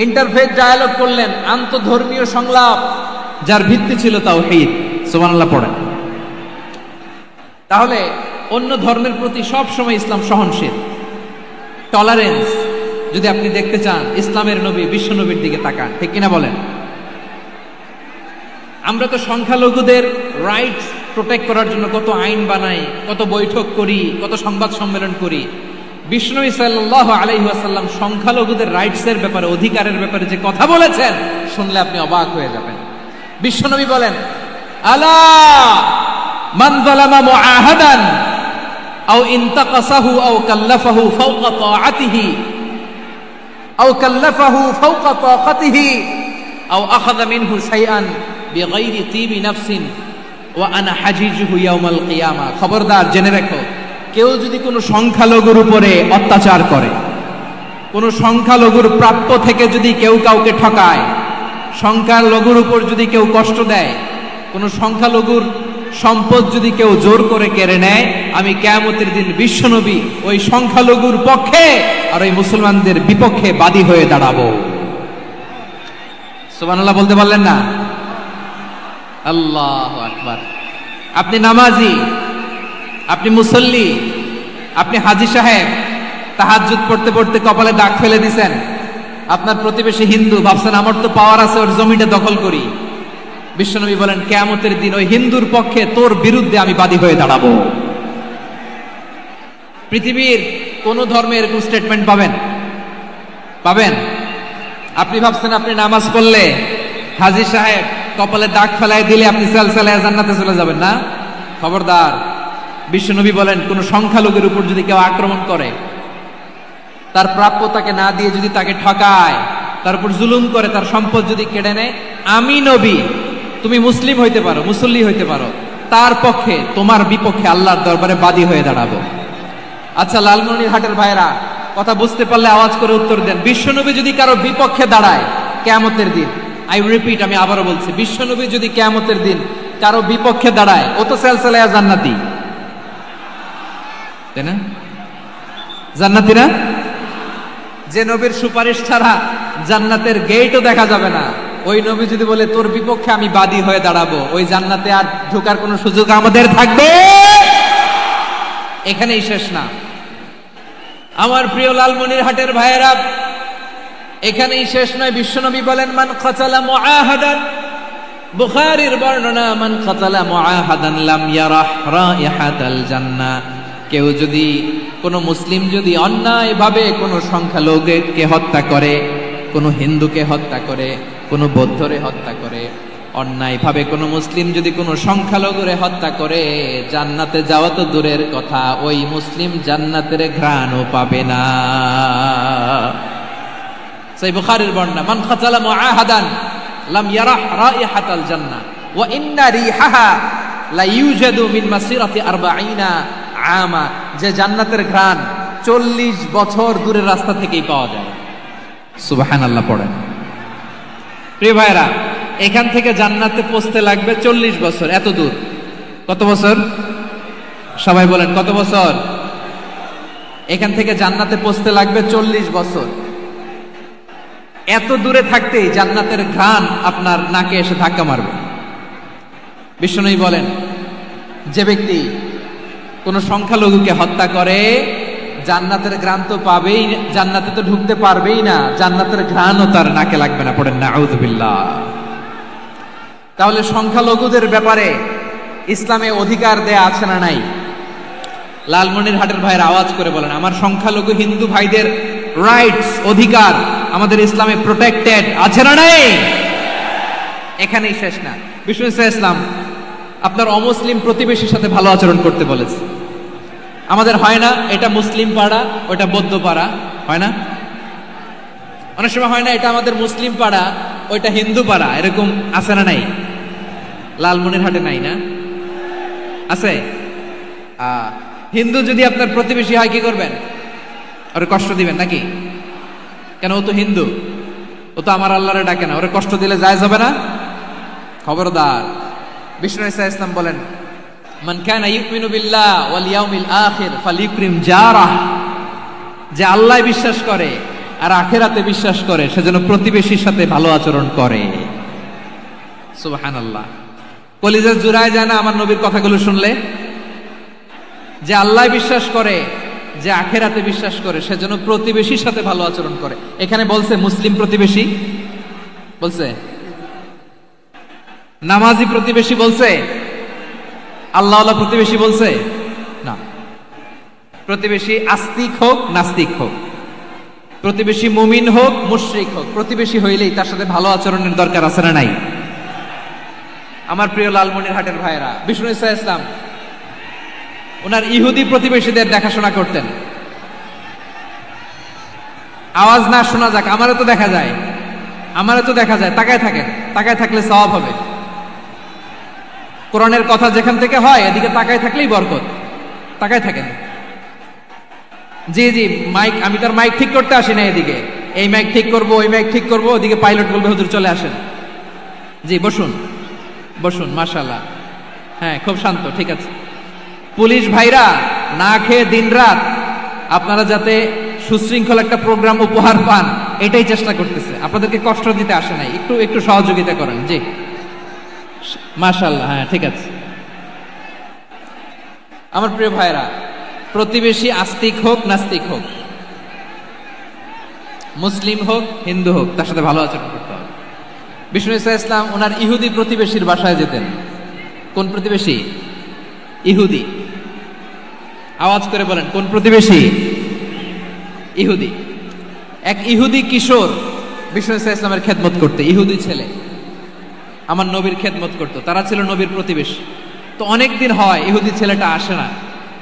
ইন্টারফেথ ডায়ালগ করলেন, আন্তধর্মীয় সংলাপ, যার ভিত্তি ছিল তাওহীদ। সুবহানাল্লাহ পড়েন। তাহলে অন্য ধর্মের প্রতি সব সময় ইসলাম সহনশীল, টলারেন্স। যদি আপনি দেখতে চান ইসলামের নবী বিশ্ব নবীর দিকে তাকান, ঠিক কিনা বলেন? আমরা তো সংখ্যালঘুদের রাইটস প্রোটেক্ট করার জন্য কত আইন বানাই, কত বৈঠক করি, কত সংবাদ সম্মেলন করি। বিষ্ণু সাল্লাল্লাহু আলাইহি ওয়াসাল্লাম সংখ্যালঘুদের রাইটসের ব্যাপারে, অধিকারের ব্যাপারে যে কথা বলেছেন, শুনলে আপনি অবাক হয়ে যাবেন। বিশ্বনবী বলেন, আলা মান যালামা মুআহাদান আও ইনতাকাসাহু আও কাল্লাফাহু ফাওকা তাআতিহি আও কাল্লাফাহু ফাওকা তাকাতিহি আও আখাযা মিনহু শাইআন বিগাইরি তিবি নাফসিন ওয়া আনা হাজিজুহু ইয়াউমাল কিয়ামা। খবরদার, জেনে রাখো, কেউ যদি কোনো সংখ্যালঘুর উপরে অত্যাচার করে, কোন সংখ্যালঘুর প্রাপ্য থেকে যদি কেউ কাউকে ঠকায়, সংখ্যালঘুর উপর যদি কেউ কষ্ট দেয়, কোন সংখ্যালঘুর সম্পদ যদি কেউ জোর করে কেড়ে নেয়, আমি কিয়ামতের দিন বিশ্বনবী ওই সংখ্যালঘুর পক্ষে আর ওই মুসলমানদের বিপক্ষে বাদী হয়ে দাঁড়াবো। সুবহানাল্লাহ বলতে পারলেন না? আল্লাহু আকবার। আপনি নামাজি, আপনি মুসল্লি, আপনি হাজী সাহেব, তাহাজ্জুদ পড়তে পড়তে কপালে দাগ ফেলে দিছেন, আপনার প্রতিবেশী হিন্দু, ভাবছেন আমার তো পাওয়ার আছে, ওর জমিটা দখল করি। বিশ্বনবী বলেন কিয়ামতের দিন ওই হিন্দুর পক্ষে তোর বিরুদ্ধে আমি বাদী হয়ে দাঁড়াবো। পৃথিবীর কোন ধর্মে এরকম স্টেটমেন্ট পাবেন? পাবেন? আপনি ভাবছেন আপনি নামাজ পড়লে হাজী সাহেব কপালে দাগ ফেলাই দিলে আপনি সালসালায়ে জান্নাতে চলে যাবেন না? খবরদার। বিশ্বনবী বলেন কোন সংখ্যালঘুর উপর যদি কেউ আক্রমণ করে, তার প্রাপ্য তাকে না দিয়ে যদি তাকে ঠকায়, তার উপর জুলুম করে, তার সম্পদ যদি কেড়ে নেয়, আমি নবী, তুমি মুসলিম হইতে পারো, মুসল্লি হইতে পারো, তার পক্ষে তোমার বিপক্ষে আল্লাহর দরবারে বাদী হয়ে দাঁড়াবো। আচ্ছা লালমনিরহাটের ভাইরা, কথা বুঝতে পারলে আওয়াজ করে উত্তর দেন। বিশ্বনবী যদি কারো বিপক্ষে দাঁড়ায় কিয়ামতের দিন, আই রিপিট, আমি আবারও বলছি, বিশ্বনবী যদি কিয়ামতের দিন কারো বিপক্ষে দাঁড়ায়, ও তো সালসালায়ে জান্নাতি, তাই না? জান্নাতি না? যে নবীর সুপারিশ ছাড়া জান্নাতের গেটও দেখা যাবে না, ওই নবী যদি বলে তোর বিপক্ষে আমি বাদী হয়ে দাঁড়াবো, ওই জান্নাতে আর ঢোকার কোনো সুযোগ আমাদের থাকবে? এখানেই শেষ না আমার প্রিয় লালমনিরহাটের ভাইয়েরা, এখানেই শেষ নয়। বিশ্বনবী বলেন মান কাতালা মুআহাদান, বুখারীর বর্ণনা, মান কাতালা মুআহাদান লাম ইয়ারাহ রাইহাতাল জান্নাহ। কেউ যদি, কোন মুসলিম যদি অন্যায়ভাবে কোন সংখ্যালঘুকে হত্যা করে, কোন হিন্দুকে হত্যা করে, কোন বৌদ্ধরে হত্যা করে, অন্যায়ভাবে কোন মুসলিম যদি কোন সংখ্যালঘুরে হত্যা করে, জান্নাতে যাওয়া তো দূরের কথা, ওই মুসলিম জান্নাতের ঘ্রাণও পাবে না। সেই বুখারীর বর্ণনা, মান কাতালা মুআহাদান লাম ইয়ারাহ রাইহাতাল জান্নাহ ওয়া ইন্না রিহাহা লা ইউজাদু মিন মাসিরাতি 40 আমা। যে জান্নাতের ঘ্রাণ 40 বছর দূরের রাস্তা থেকেই পাওয়া যায়। সুবহানাল্লাহ পড়েন। প্রিয় ভাইরা, এখান থেকে জান্নাতে পৌঁছতে লাগবে 40 বছর। এত দূর, কত বছর? সবাই বলেন কত বছর? এখান থেকে জান্নাতে পৌঁছতে লাগবে 40 বছর। এত দূরে থাকতেই জান্নাতের ঘ্রাণ আপনার নাকে এসে ধাক্কা মারবে। বিশ্বনবী বলেন যে ব্যক্তি কোন সংখ্যালঘুকে হত্যা করে, জান্নাতের ঘ্রাণ তো পাবেই, জান্নাতে তো ঢুকতে পারবেই না, জান্নাতের ঘ্রাণও তার নাকে লাগবে না। পড়েন নাউযুবিল্লাহ। তাহলে সংখ্যালঘুদের ব্যাপারে ইসলামে অধিকার দেয়া আছে না নাই? লালমনিরহাটের ভাইয়ের আওয়াজ করে বলেন, আমার সংখ্যালঘু হিন্দু ভাইদের রাইটস, অধিকার আমাদের ইসলামে প্রোটেক্টেড আছে না নাই? এখানেই শেষ না। বিষ্ণু ইসলাম আপনার অমুসলিম প্রতিবেশীর সাথে ভালো আচরণ করতে বলেছে। আমাদের হয় না এটা মুসলিম পাড়া, ওটা বৌদ্ধ পাড়া, হয় না? অনেক সময় হয় না এটা আমাদের মুসলিম পাড়া, ওইটা হিন্দু পাড়া, এরকম আছে না নাই? লালমনিরহাটে নাই না? আছে? হিন্দু যদি আপনার প্রতিবেশী হয় কি করবেন? ওরে কষ্ট দিবেন নাকি? কেন? ও তো হিন্দু, ও তো আমার আল্লাহরে ডাকে না, ওরে কষ্ট দিলে জায়েজ হবে না? খবরদার। বিষ্ণু ইসলাম বলেন মান কানা ইউমিনু বিল্লাহ ওয়াল ইয়াউমিল আখির ফালিউকরিম জারাহ। যে আল্লাহ বিশ্বাস করে আর আখিরাতে বিশ্বাস করে, সেজন্য প্রতিবেশীর সাথে ভালো আচরণ করে। সুবহানাল্লাহ। কলিজা জুড়ায় যায় না আমার নবীর কথাগুলো শুনলে? যে আল্লাহ বিশ্বাস করে, যে আখিরাতে বিশ্বাস করে, সেজন্য প্রতিবেশীর সাথে ভালো আচরণ করে। এখানে বলছে মুসলিম প্রতিবেশী, বলছে নামাজি প্রতিবেশী, বলছে আল্লাহওয়ালা প্রতিবেশী, বলছে না। প্রতিবেশী আস্তিক হোক নাস্তিক হোক, প্রতিবেশী মুমিন হোক মুশরিক হোক, প্রতিবেশী হইলেই তার সাথে ভালো আচরণের দরকার আছে না নাই? আমার প্রিয় লালমনিরহাটের ভাইয়েরা, বিষ্ণু ইসলাম ওনার ইহুদি প্রতিবেশীদের দেখাশোনা করতেন। আওয়াজ না শোনা যাক, আমারও তো দেখা যায়, আমারও তো দেখা যায়। তাকায় থাকেন, তাকায় থাকলে সওয়াব হবে। কোরআনের কথা যেখান থেকে হয় এদিকে তাকায় থাকলেই বরকত। তাকায় থাকেন। জি জি, মাইক, আমি তার মাইক ঠিক করতে আসি না এদিকে, এই মাইক ঠিক করব, ওই মাইক ঠিক করব, ওদিকে পাইলট বলবে হুজুর চলে আসেন। জি বসুন বসুন, মাশাআল্লাহ, হ্যাঁ খুব শান্ত, ঠিক আছে। পুলিশ ভাইরা না খেয়ে দিনরাত আপনারা যাতে সুশৃঙ্খল একটা প্রোগ্রাম উপহার পান এটাই চেষ্টা করতেছে, আপনাদেরকে কষ্ট দিতে আসে নাই, একটু একটু সহযোগিতা করেন। জি মাশাআল্লাহ, হ্যাঁ ঠিক আছে। আমার প্রিয় ভাইরা, প্রতিবেশী আস্তিক হোক নাস্তিক হোক, মুসলিম হোক হিন্দু হোক, তার সাথে ভালো আচরণ করতে হবে। বিষ্ণু ঈসা ইসলাম ওনার ইহুদি প্রতিবেশীর বাসায় যেতেন। কোন প্রতিবেশী? ইহুদি। আওয়াজ করে বলেন, কোন প্রতিবেশী? ইহুদি। এক ইহুদি কিশোর বিষ্ণু ঈসা ইসলামের খেদমত করতে, ইহুদি ছেলে আমার নবীর খেদমত করতো, তারা ছিল নবীর প্রতিবেশী। তো অনেকদিন হয় ইহুদি ছেলেটা আসে না।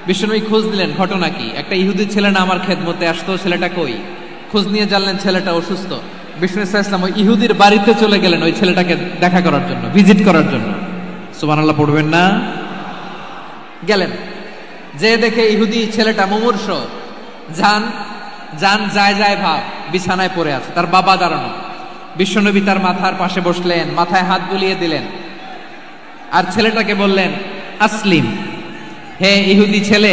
বিষ্ণুনবী খোঁজ দিলেন, ঘটনা কি? একটা ইহুদি ছেলে না আমার খেদমতে আসতো, ছেলেটা কই? খোঁজ নিয়ে জানলেন ছেলেটা অসুস্থ। বিষ্ণু ঈসা ইসলাম ওই ইহুদির বাড়িতে চলে গেলেন ওই ছেলেটাকে দেখা করার জন্য, ভিজিট করার জন্য। সুবহানাল্লাহ পড়বেন না? গেলেন, যে দেখে ইহুদি ছেলেটা মুমূর্ষ, জান জান যায় যায় ভাব, বিছানায় পড়ে আছে, তার বাবা দাঁড়ানো। বিশ্বনবী তার মাথার পাশে বসলেন, মাথায় হাত বুলিয়ে দিলেন, আর ছেলেটাকে বললেন আসলিম, হে ইহুদি ছেলে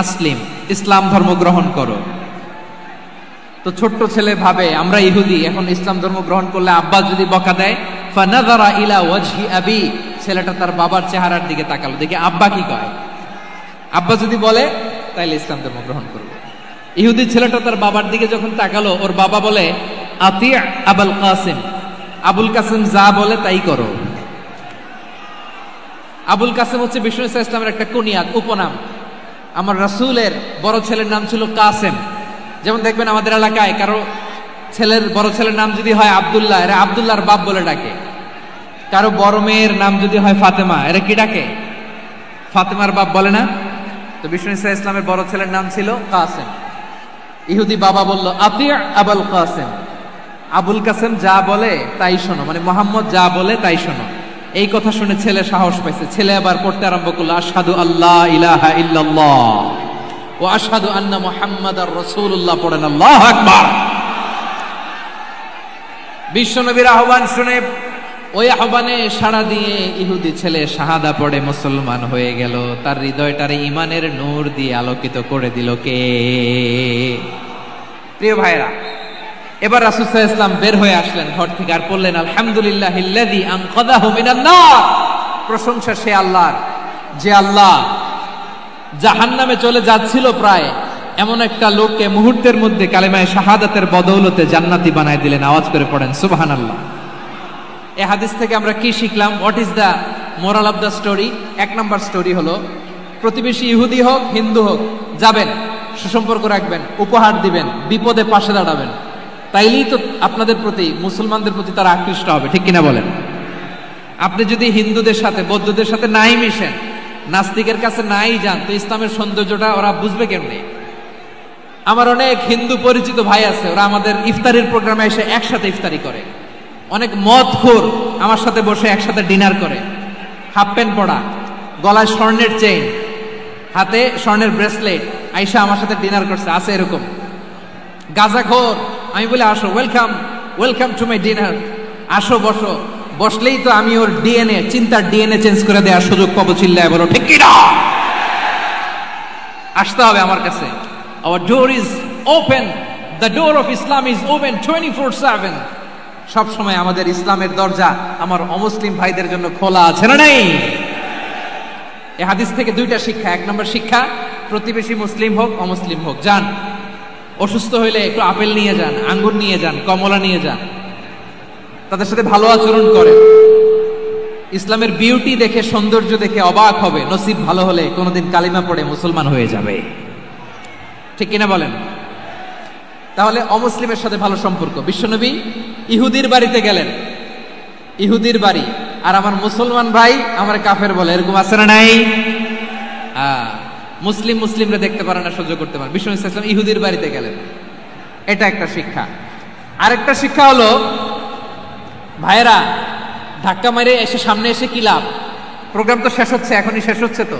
আসলিম, ইসলাম ধর্ম গ্রহণ করো। তো ছোট্ট ছেলে ভাবে আমরা ইহুদি, এখন ইসলাম ধর্ম গ্রহণ করলে আব্বা যদি বকা দেয়, ফানাযারা ইলা ওয়াজহি আবি, ছেলেটা তার বাবার চেহারার দিকে তাকালো, দেখে আব্বা কি কয়। আব্বা যদি বলে তাইলে ইসলাম ধর্ম গ্রহণ করবে। ইহুদি ছেলেটা তার বাবার দিকে যখন তাকালো, ওর বাবা বলে আতি আবুল কাসিম, আবুল কাসিম যা বলে তাই করো। আবুল কাসিম হচ্ছে বিষ্ণু ঈসা ইসলামের একটা কুনিয়াত, উপনাম। আমার রাসূলের বড় ছেলের নাম ছিল কাসেম। যেমন দেখবেন আমাদের এলাকায় কারো ছেলের বড় ছেলের নাম যদি হয় আব্দুল্লাহ, এরা আব্দুল্লাহর বাপ বলে ডাকে। কারো বড় মেয়ের নাম যদি হয় ফাতেমা, এরা কি ডাকে? ফাতেমার বাপ বলে না? তো বিষ্ণু ঈসা ইসলামের বড় ছেলের নাম ছিল কাসেম। ইহুদি বাবা বলল আতি আবুল কাসেম, আবুল কাসেম যা বলে তাই শোনো, মানে মোহাম্মদ যা বলে তাই শোনো। এই কথা শুনে ছেলে সাহস পাইছে, ছেলে আবার পড়তে আরম্ভ করলো আশহাদু আল্লাহ ইলাহা ইল্লাল্লাহ ওয়া আশহাদু আন্না মুহাম্মাদার রাসূলুল্লাহ, পড়েন আল্লাহু আকবার। বিশ্বনবীর আহ্বান শুনে ওই আহ্বানে সাড়া দিয়ে ইহুদি ছেলে শাহাদা পড়ে মুসলমান হয়ে গেল। তার হৃদয়টারে ইমানের নূর দিয়ে আলোকিত করে দিল কে? প্রিয় ভাইরা, এবার রাসূল সাল্লাল্লাহু আলাইহি ওয়াসাল্লাম বের হয়ে আসলেন ঘর থেকে, আর বললেন আলহামদুলিল্লাহিল্লাযী আনকাযাহু মিনান নার, প্রশংসা সে আল্লাহর যে আল্লাহ জাহান্নামে চলে যাচ্ছিল প্রায় এমন একটা লোককে মুহূর্তের মধ্যে কালেমায়ে শাহাদাতের বদৌলতে জান্নাতি বানায় দিলেন। আওয়াজ করে পড়েন সুবহানাল্লাহ। এই হাদিস থেকে আমরা কি শিখলাম? What is the moral of the story? এক নাম্বার স্টোরি হলো, প্রতিবেশী ইহুদি হোক হিন্দু হোক, যাবেন, সুসম্পর্ক রাখবেন, উপহার দিবেন, বিপদে পাশে দাঁড়াবেন, তাইলেই তো আপনাদের প্রতি, মুসলমানদের প্রতি তারা আকৃষ্ট হবে, ঠিক কিনা বলেন? আপনি যদি হিন্দুদের সাথে বৌদ্ধদের সাথে নাই মিশেন, নাস্তিকের কাছে নাই যান, তো ইসলামের সৌন্দর্যটা ওরা বুঝবে কেমনে? আমার অনেক হিন্দু পরিচিত ভাই আছে, ওরা আমাদের ইফতারির প্রোগ্রামে এসে একসাথে ইফতারি করে। অনেক মদখোর আমার সাথে বসে একসাথে ডিনার করে, হাফ প্যান্ট পরা, গলায় স্বর্ণের চেইন, হাতে স্বর্ণের ব্রেসলেট, আইসা আমার সাথে ডিনার করছে, আছে এরকম। গাঁজাখোর, আমি বলি আসো, welcome welcome to my dinner, আসো বসো। বসলেই তো আমি ওর ডিএনএ, চিন্তার ডিএনএ চেঞ্জ করে দেওয়ার সুযোগ পাবো, চিল্লায় বলো ঠিক কিনা? আসতে হবে আমার কাছে। Our door is open, the door of Islam is open 24/7। সব সময় আমাদের ইসলামের দরজা আমার অমুসলিম ভাইদের জন্য খোলা আছে না নেই? এই হাদিস থেকে দুইটা শিক্ষা। এক নম্বর শিক্ষা, প্রতিবেশী মুসলিম হোক অমুসলিম হোক, যান, অসুস্থ হইলে একটু আপেল নিয়ে যান, আঙ্গুর নিয়ে যান, কমলা নিয়ে যান, তাদের সাথে ভালো আচরণ করেন। ইসলামের বিউটি দেখে, সৌন্দর্য দেখে অবাক হবে, নসিব ভালো হলে কোনোদিন কালিমা পড়ে মুসলমান হয়ে যাবে, ঠিক কিনা বলেন? তাহলে অমুসলিমের সাথে ভালো সম্পর্ক। বিশ্বনবী ইহুদির বাড়িতে গেলেন, ইহুদির বাড়ি, আর আমার মুসলমান ভাই আমার কাফের বলে, এরকম আছে না নাই? মুসলিম মুসলিমরা দেখতে পারে না, সহ্য করতে পারে। বিশ্বনবী সাল্লাল্লাহু আলাইহি ওয়াসাল্লাম ইহুদির বাড়িতে গেলেন, এটা একটা শিক্ষা। আরেকটা শিক্ষা হলো, ভাইরা ধাক্কা মারে এসে সামনে এসে কি লাভ? প্রোগ্রাম তো শেষ হচ্ছে, এখনই শেষ হচ্ছে, তো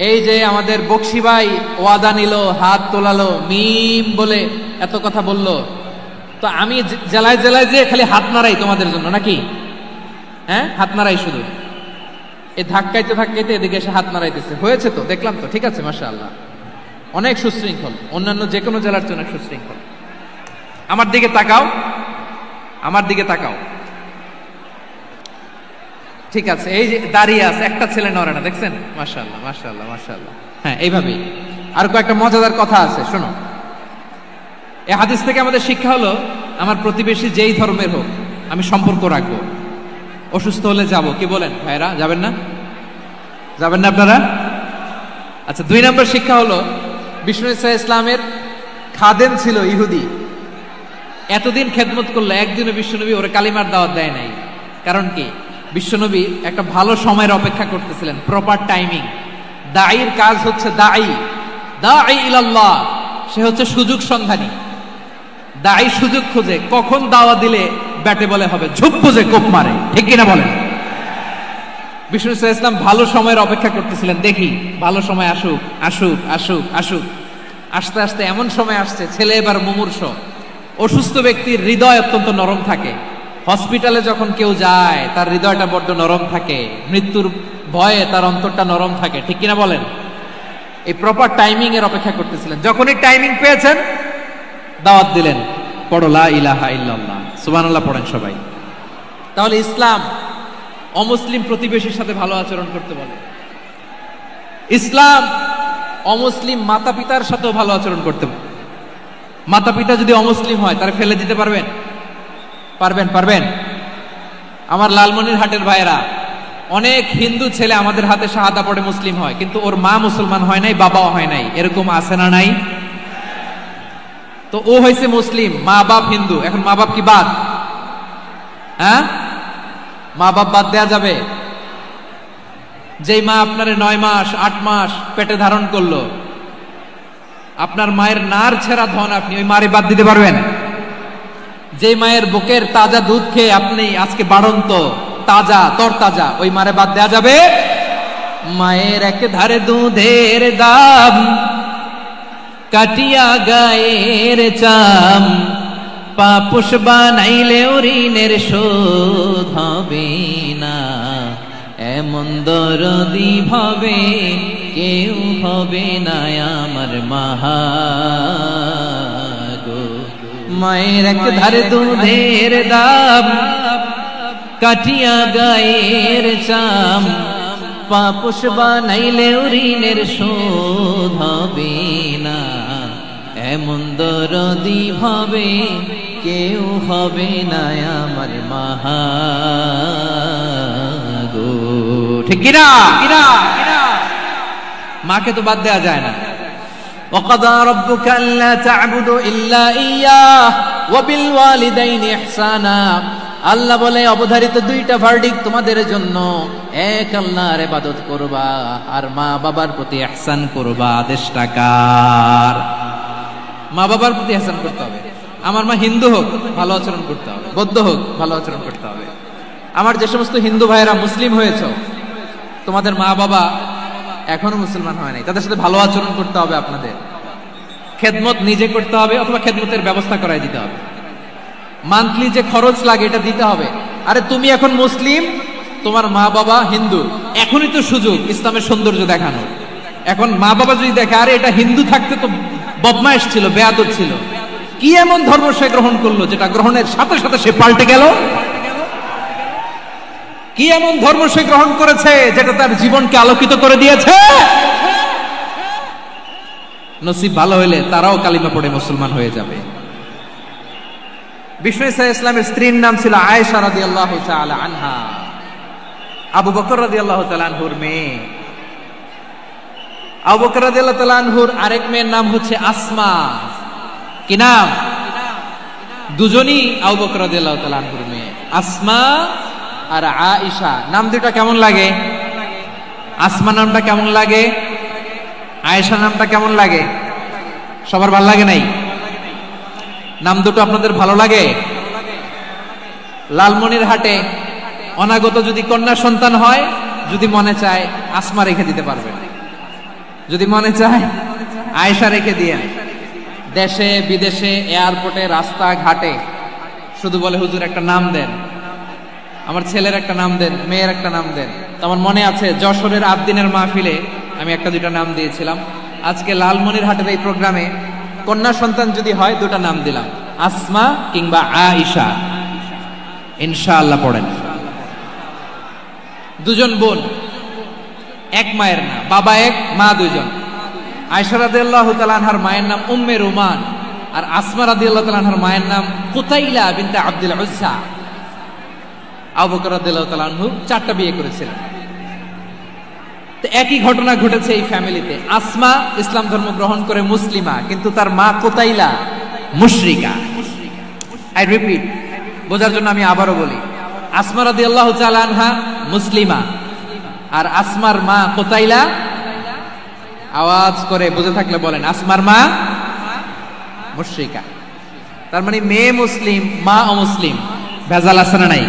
এই যে আমাদের বকশি ভাই ওয়াদা নিল, হাত তোলালো, মিম বলে এত কথা বললো, তো আমি জেলায় জেলায় যে খালি হাত নাড়াই তোমাদের জন্য নাকি? হ্যাঁ, হাত নাড়াই শুধু, এই ধাক্কাইতে ধাক্কাইতে এদিকে এসে হাত নাড়াইতেছে। হয়েছে তো, দেখলাম তো, ঠিক আছে, মাশাআল্লাহ, অনেক সুশৃঙ্খল, অন্যান্য যে কোনো জেলার জন্য সুশৃঙ্খল। আমার দিকে তাকাও, আমার দিকে তাকাও, ঠিক আছে। এই যে দাঁড়িয়ে আছে, একটা ছেলে নড়ে না, দেখছেন? মাশাআল্লাহ, মাশাআল্লাহ, মাশাআল্লাহ। হ্যাঁ, এইভাবেই। আর কয়েকটা মজাদার কথা আছে, শোনো। এই হাদিস থেকে আমাদের শিক্ষা হলো, আমার প্রতিবেশী যেই ধর্মের হোক আমি সম্পর্ক রাখবো। অসুস্থ হলে যাব, কি বলেন ভাইরা? যাবেন না? যাবেন না আপনারা? আচ্ছা, 2 নম্বর শিক্ষা হলো, বিষ্ণু ইসলামের খাদেম ছিল ইহুদি, এতদিন খেদমত করলো, একদিনও বিশ্বনবী ওরে কালিমার দাওয়াত দেয় নাই। কারণ কি? বিশ্বনবী একটা ভালো সময়ের অপেক্ষা করতেছিলেন, প্রপার টাইমিং। দাঈর কাজ হচ্ছে দাঈ ইলাল্লাহ, সে হচ্ছে সুযোগ সন্ধানী। দাঈ সুযোগ খোঁজে, কখন দাওয়া দিলে ব্যাটে বলে হবে, ঝুপ বুঝে কোপ মারে, ঠিক কিনা বলেন? বিষ্ণু ইসলাম ভালো সময়ের অপেক্ষা করতেছিলেন, দেখি ভালো সময় আসুক আসুক আসুক আসুক। আস্তে আস্তে এমন সময় আসছে, ছেলে এবার মুমূর্ষ। অসুস্থ ব্যক্তির হৃদয় অত্যন্ত নরম থাকে, হসপিটালে যখন কেউ যায় তার হৃদয়টা বড্ড নরম থাকে, মৃত্যুর ভয়ে তার অন্তরটা নরম থাকে, ঠিক কিনা বলেন? এই প্রপার টাইমিং এর অপেক্ষা করতেছিলেন। যখনই টাইমিং পেয়েছেন, দাওয়াত দিলেন, পড়ো লা ইলাহা ইল্লাল্লাহ, সুবহানাল্লাহ পড়েন সবাই। তাহলে ইসলাম অমুসলিম প্রতিবেশীর সাথে ভালো আচরণ করতে বলে। ইসলাম অমুসলিম মাতা পিতার সাথেও ভালো আচরণ করতে বলে। মাতা পিতা যদি অমুসলিম হয়, তারা ফেলে দিতে পারবেন? পারবেন? পারবেন? আমার লালমনিরহাটের ভাইয়েরা, অনেক হিন্দু ছেলে আমাদের হাতে শাহাদা পড়ে মুসলিম হয়, কিন্তু ওর মা মুসলমান হয় নাই, বাবাও হয় নাই। এরকম আছে না নাই? তো ও হয়েছে মুসলিম, মা বাপ হিন্দু, এখন মা বাপ কি বাদ? হ্যাঁ, মা বাপ বাদ দেয়া যাবে? যেই মা আপনারে 9 মাস 8 মাস পেটে ধারণ করলো, আপনার মায়ের নার ছেঁড়া ধন, আপনি ওই মারে বাদ দিতে পারবেন? যে মায়ের বুকের তাজা দুধ খেয়ে আপনি আজকে বাড়ন্ত তাজা তরতাজা, ওই মারে বাদ দেয়া যাবে? মায়ের এক ধারে দুধের দাম, কাটিয়া গায়ের চাম, পাপুষ বানাইলে ঋণের শোধ হবে না, এমন দরদি ভাবে কেউ হবে না আমার মাহা গো। মায়ের এক ধারে দুধের দাম, কাটিয়া গায়ের চাম, পাপুষ বানাইলে ঋণের শোধ হবে না, এমন দরদি ভাবে কেউ হবে না আমার মাহা গো, ঠিক কিনা? মাকে তো বাদ দেওয়া যায় না। وَقَضَى رَبُّكَ أَلَّا تَعْبُدُوا إِلَّا إِيَّاهُ وَبِالْوَالِدَيْنِ إِحْسَانًا। আল্লাহ বলে, অবধারিত 2টা ভার্ডিক্ট তোমাদের জন্য, এক আল্লাহর ইবাদত করবা আর মা বাবার প্রতি ইহসান করবা। আদেশটা কার? মা বাবার প্রতি ইহসান করতে হবে। আমার মা হিন্দু হোক, ভালো আচরণ করতে হবে, বৌদ্ধ হোক, ভালো আচরণ করতে হবে। আমার যে সমস্ত হিন্দু ভাইয়েরা মুসলিম হয়েছে, তোমাদের মা বাবা এখনো মুসলমান হয় নাই, তাদের সাথে ভালো আচরণ করতে হবে। আপনাদের খেদমত নিজে করতে হবে, অথবা খেদমতের ব্যবস্থা করাই দিতে হবে। মান্থলি যে খরচ লাগে এটা দিতে হবে। আরে তুমি এখন মুসলিম, তোমার মা বাবা হিন্দু, এখনই তো সুযোগ ইসলামের সৌন্দর্য দেখানো। এখন মা বাবা যদি দেখে, আরে এটা হিন্দু থাকতে তো বদমাইশ ছিল, বেয়াদব ছিল, কি এমন ধর্ম সে গ্রহণ করলো যেটা গ্রহণের সাথে সাথে সে পাল্টে গেল? কি এমন ধর্ম সে গ্রহণ করেছে যেটা তার জীবনকে আলোকিত করে দিয়েছে? নসিব ভালো হইলে তারাও কালিমা পড়ে মুসলমান হয়ে যাবে। বিষ্ণু ইসলামের স্ত্রীর নাম ছিল আয়েশা রাদিয়াল্লাহু তাআলা আনহা, আবু বকর রাদিয়াল্লাহু তাআলা আনহুর মেয়ে। আবু বকর রাদিয়াল্লাহু তাআলা আনহুর আরেক মেয়ের নাম হচ্ছে আসমা। কি নাম? দুজনই আবু বকর রাদিয়াল্লাহু তাআলা আনহুর মেয়ে, আসমা আর আয়েশা। নাম দুটো কেমন লাগে? আসমা নামটা কেমন লাগে? আয়েশা নামটা কেমন লাগে? সবার ভালো লাগে নাই? নাম দুটো আপনাদের ভালো লাগে? লালমনিরহাটে অনাগত যদি কন্যা সন্তান হয়, যদি মনে চায় আসমা রেখে দিতে পারবেন। যদি মনে চায় আয়েশা রেখে দিয়েন। দেশে বিদেশে এয়ারপোর্টে রাস্তা ঘাটে শুধু বলে হুজুর একটা নাম দেন, আমার ছেলের একটা নাম দেন, মেয়ের একটা নাম দেন। তো আমার মনে আছে যশোরের আবদিনের মাহফিলে আমি একটা দুইটা নাম দিয়েছিলাম। আজকে লালমনিরহাটের এই প্রোগ্রামে কন্যা সন্তান যদি হয় দুটা নাম দিলাম, আসমা কিংবা আয়েশা। ইনশাআল্লাহ পড়েন। দুজন বোন, এক মায়ের না, বাবা এক মা দুইজন। আয়েশা রাদিয়াল্লাহু তাআলা আনহার মায়ের নাম উম্মে রুমান, আর আসমা রাদিয়াল্লাহু তাআলা আনহার মায়ের নাম কুতাইলা বিনতে আব্দুল উজ্জা। আবু বকর রাদিয়াল্লাহু তাআলা আনহু 4টা বিয়ে করেছিলেন। তো একই ঘটনা ঘটেছে এই ফ্যামিলিতে। আসমা ইসলাম ধর্ম গ্রহণ করে মুসলিমা, কিন্তু তার মা কুতাইলা মুশরিকা। আই রিপিট, বোঝার জন্য আমি আবারও বলি, আসমা রাদিয়াল্লাহু তাআলা আনহা মুসলিমা, আর আসমার মা কুতাইলা, আওয়াজ করে বুঝে থাকলে বলেন, আসমার মা মুশরিকা। তার মানে মেয়ে মুসলিম, মা অমুসলিম। ভেজাল আছে না নাই?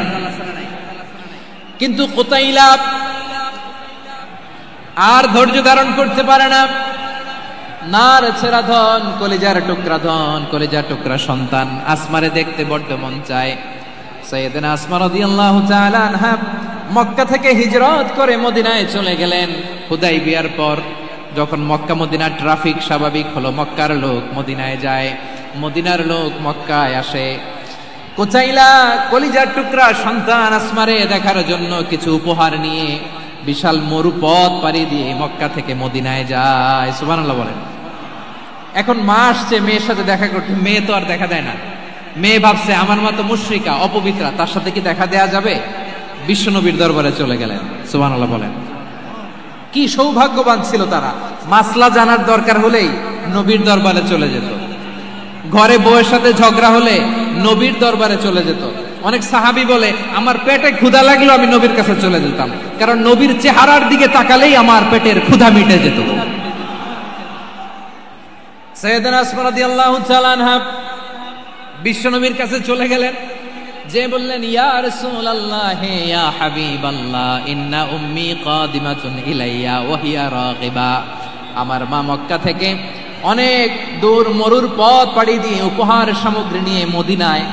কিন্তু কুতাইলা আর ধৈর্য ধারণ করতে পারে না। নার ছেড়া ধন, কলিজার টুকরা ধন, কলিজার টুকরা সন্তান আসমারে দেখতে বড্ড মন চায়। সাইয়েদনা আসমা রাদিয়াল্লাহু তাআলা আনহা মক্কা থেকে হিজরত করে মদিনায় চলে গেলেন। হুদাইবিয়ার পর যখন মক্কা মদিনার ট্রাফিক স্বাভাবিক হলো, মক্কার লোক মদিনায় যায়, মদিনার লোক মক্কায় আসে। কুতাইলা কলিজার টুকরা সন্তান আসমারে দেখার জন্য কিছু উপহার নিয়ে বিশাল মরু পথ পাড়ি দিয়ে মক্কা থেকে মদিনায় যায়। সুবহানাল্লাহ বলেন। এখন মা আসছে মেয়ের সাথে দেখা করতে, মেয়ে তো আর দেখা দেয় না। মেয়ে ভাবছে আমার মা তো মুশরিকা, অপবিত্রা, তার সাথে কি দেখা দেয়া যাবে? বিশ্বনবীর দরবারে চলে গেলেন। সুবহানাল্লাহ বলেন। কি সৌভাগ্যবান ছিল তারা, মাসলা জানার দরকার হলেই নবীর দরবারে চলে যেত। ঘরে বউয়ের সাথে ঝগড়া হলে নবীর দরবারে চলে যেত। অনেক সাহাবী বলে আমার পেটে ক্ষুধা লাগলো আমি নবীর কাছে চলে যেতাম, কারণ নবীর চেহারার দিকে তাকালেই আমার পেটের ক্ষুধা মিটে যেত। সাইয়েদনা আসমা রাদিয়াল্লাহু তাআলা আনহা বিশ্বনবীর কাছে চলে গেলেন, যে বললেন ইয়া রাসূলুল্লাহ ইয়া হাবিবাল্লাহ ইন্না উম্মি কাদিমাতুন ইলাইয়া ওয়া হিয়া রাগিবা। আমার মা মক্কা থেকে অনেক দূর মরুর পথ পাড়ি দিয়ে উপহার সামগ্রী নিয়ে মদিনায়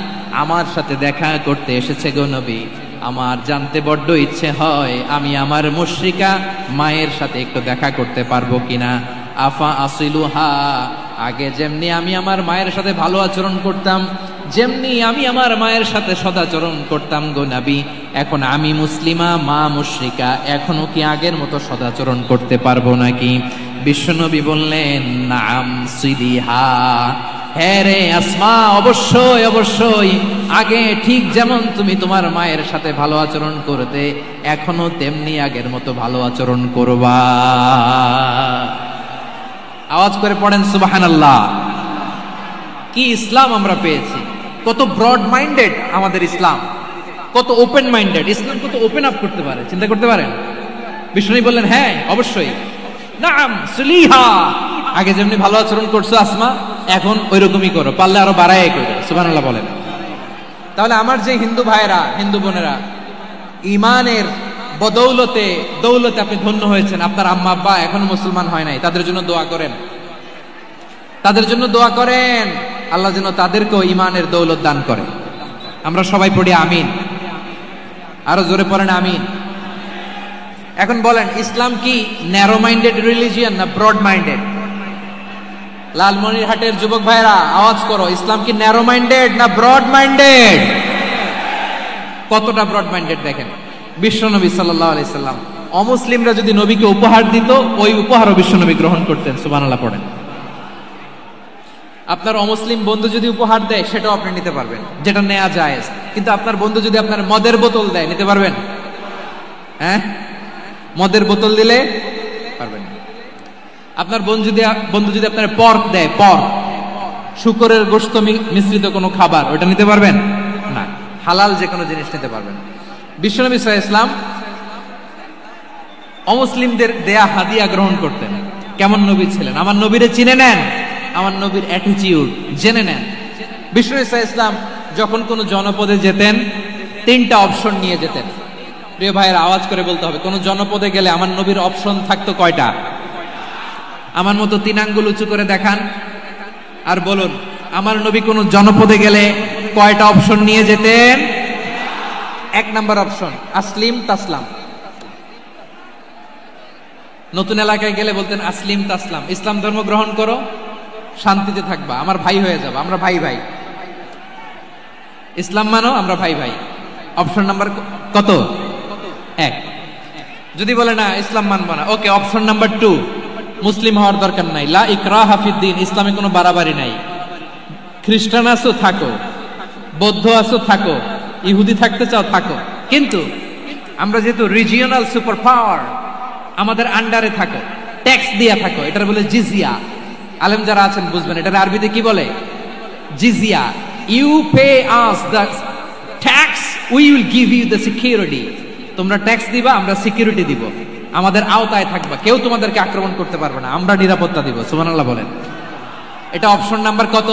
আমার সাথে দেখা করতে এসেছে গো নবী। আমার জানতে বড্ড ইচ্ছে হয় আমি আমার মুশরিকা মায়ের সাথে একটু দেখা করতে পারবো কিনা। আফা আসিলুহা, আগে যেমনি আমি আমার মায়ের সাথে ভালো আচরণ করতাম, যেমনি আমি আমার মায়ের সাথে সদাচরণ করতাম গো নবী, এখন আমি মুসলিমা মা মুশরিকা, এখনো কি আগের মতো সদাচরণ করতে পারবো নাকি? বিশ্বনবী বললেন নাম সিদিহা, হ্যাঁ রে আসমা, অবশ্যই অবশ্যই, আগে ঠিক যেমন তুমি তোমার মায়ের সাথে ভালো আচরণ করতে এখনো তেমনি আগের মতো ভালো আচরণ করবা। আওয়াজ করে পড়েন সুবহানাল্লাহ। কি ইসলাম আমরা পেয়েছি! কত ব্রড মাইন্ডেড আমাদের ইসলাম, কত ওপেন মাইন্ডেড ইসলাম, কত ওপেন আপ করতে পারে, চিন্তা করতে পারেন। বিষ্ণু বললেন হ্যাঁ অবশ্যই, নাম সুলিহা, আগে যেমনি ভালো আচরণ করছো আসমা এখন ওই রকমই করো, পারলে আরো বাড়াই করো। সুবহানাল্লাহ বলেন। তাহলে আমার যে হিন্দু ভাইয়েরা, হিন্দু বোনেরা, ইমানের বদৌলতে দৌলতে আপনি ধন্য হয়েছেন, আপনার আম্মা আব্বা এখনো মুসলমান হয় নাই, তাদের জন্য দোয়া করেন, তাদের জন্য দোয়া করেন, আল্লাহ যেন তাদেরকেও ইমানের দৌলত দান করে। আমরা সবাই পড়ি আমিন, আরো জোরে পড়েন আমিন। এখন বলেন ইসলাম কি ন্যারো মাইন্ডেড রিলিজিয়ান না ব্রড মাইন্ডেড? লালমনিরহাটের যুবক ভাইরা আওয়াজ করো, ইসলাম কি ন্যারো মাইন্ডেড না ব্রড মাইন্ডেড? কতটা ব্রড মাইন্ডেড দেখেন। বিশ্বনবী সাল্লাল্লাহু আলাইহি সাল্লাম অমুসলিমরা যদি নবীকে উপহার দিত, ওই উপহারও বিশ্বনবী গ্রহণ করতেন। সুবহানাল্লাহ পড়েন। আপনার অমুসলিম বন্ধু যদি উপহার দেয় সেটাও আপনি নিতে পারবেন, যেটা নেওয়া জায়েজ। কিন্তু আপনার বন্ধু যদি আপনার মদের বোতল দেয়, নিতে পারবেন? হ্যাঁ, মদের বোতল দিলে পারবেন না। আপনার বন্ধু যদি আপনার পর্ক দেয়, পর্ক, শূকরের গোশত মিশ্রিত কোনো খাবার, ওটা নিতে পারবেন না। হালাল যে কোনো জিনিস নিতে পারবেন। বিশ্বনবী সাল্লাল্লাহু আলাইহি ওয়াসাল্লাম অমুসলিমদের দেয়া হাদিয়া গ্রহণ করতেন। কেমন নবী ছিলেন! আমার নবীরে চিনে নেন, আমার নবীর অ্যাটিটিউড জেনে নেন। বিশ্বনবী সাল্লাল্লাহু আলাইহি ওয়াসাল্লাম যখন কোনো জনপদে যেতেন 3টা অপশন নিয়ে যেতেন। প্রিয় ভাইয়ের আওয়াজ করে বলতে হবে, কোন জনপদে গেলে আমার নবীর অপশন থাকতো কয়টা? আমার মতো 3 আঙ্গুল উঁচু করে দেখান আর বলুন আমার নবী কোন জনপদে গেলে কয়টা অপশন নিয়ে যেতেন? 1 নাম্বার অপশন আসলিম তাসলাম। নতুন এলাকায় গেলে বলতেন আসলিম তাসলাম, ইসলাম ধর্ম গ্রহণ করো, শান্তিতে থাকবা, আমার ভাই হয়ে যাবে, আমরা ভাই ভাই। ইসলাম মানো, আমরা ভাই ভাই। অপশন নাম্বার কত? 1। যদি বলে না ইসলাম মানবো না, ওকে, অপশন নাম্বার 2, মুসলিম হওয়ার দরকার নাই, লা ইকরাহা ফিদ্দিন, ইসলামে কোনো বাড়াবাড়ি নাই। খ্রিস্টান আছো থাকো, বৌদ্ধ আছো থাকো, ইহুদি থাকতে চাও থাকো, কিন্তু আমরা যেহেতু রিজিওনাল সুপার পাওয়ার, আমাদের আন্ডারে থাকো, ট্যাক্স দিয়া থাকো, এটার বলে জিজিয়া। আলেম যারা আছেন বুঝবেন এটার আরবিতে কি বলে? জিজিয়া। You pay us the tax, we will give you the security. তোমরা ট্যাক্স দিবা, আমরা সিকিউরিটি দিব, আমাদের আওতায় থাকবা, কেউ তোমাদেরকে আক্রমণ করতে পারবে না, আমরা নিরাপত্তা দিব। সুবহানাল্লাহ বলেন। এটা অপশন নাম্বার কত?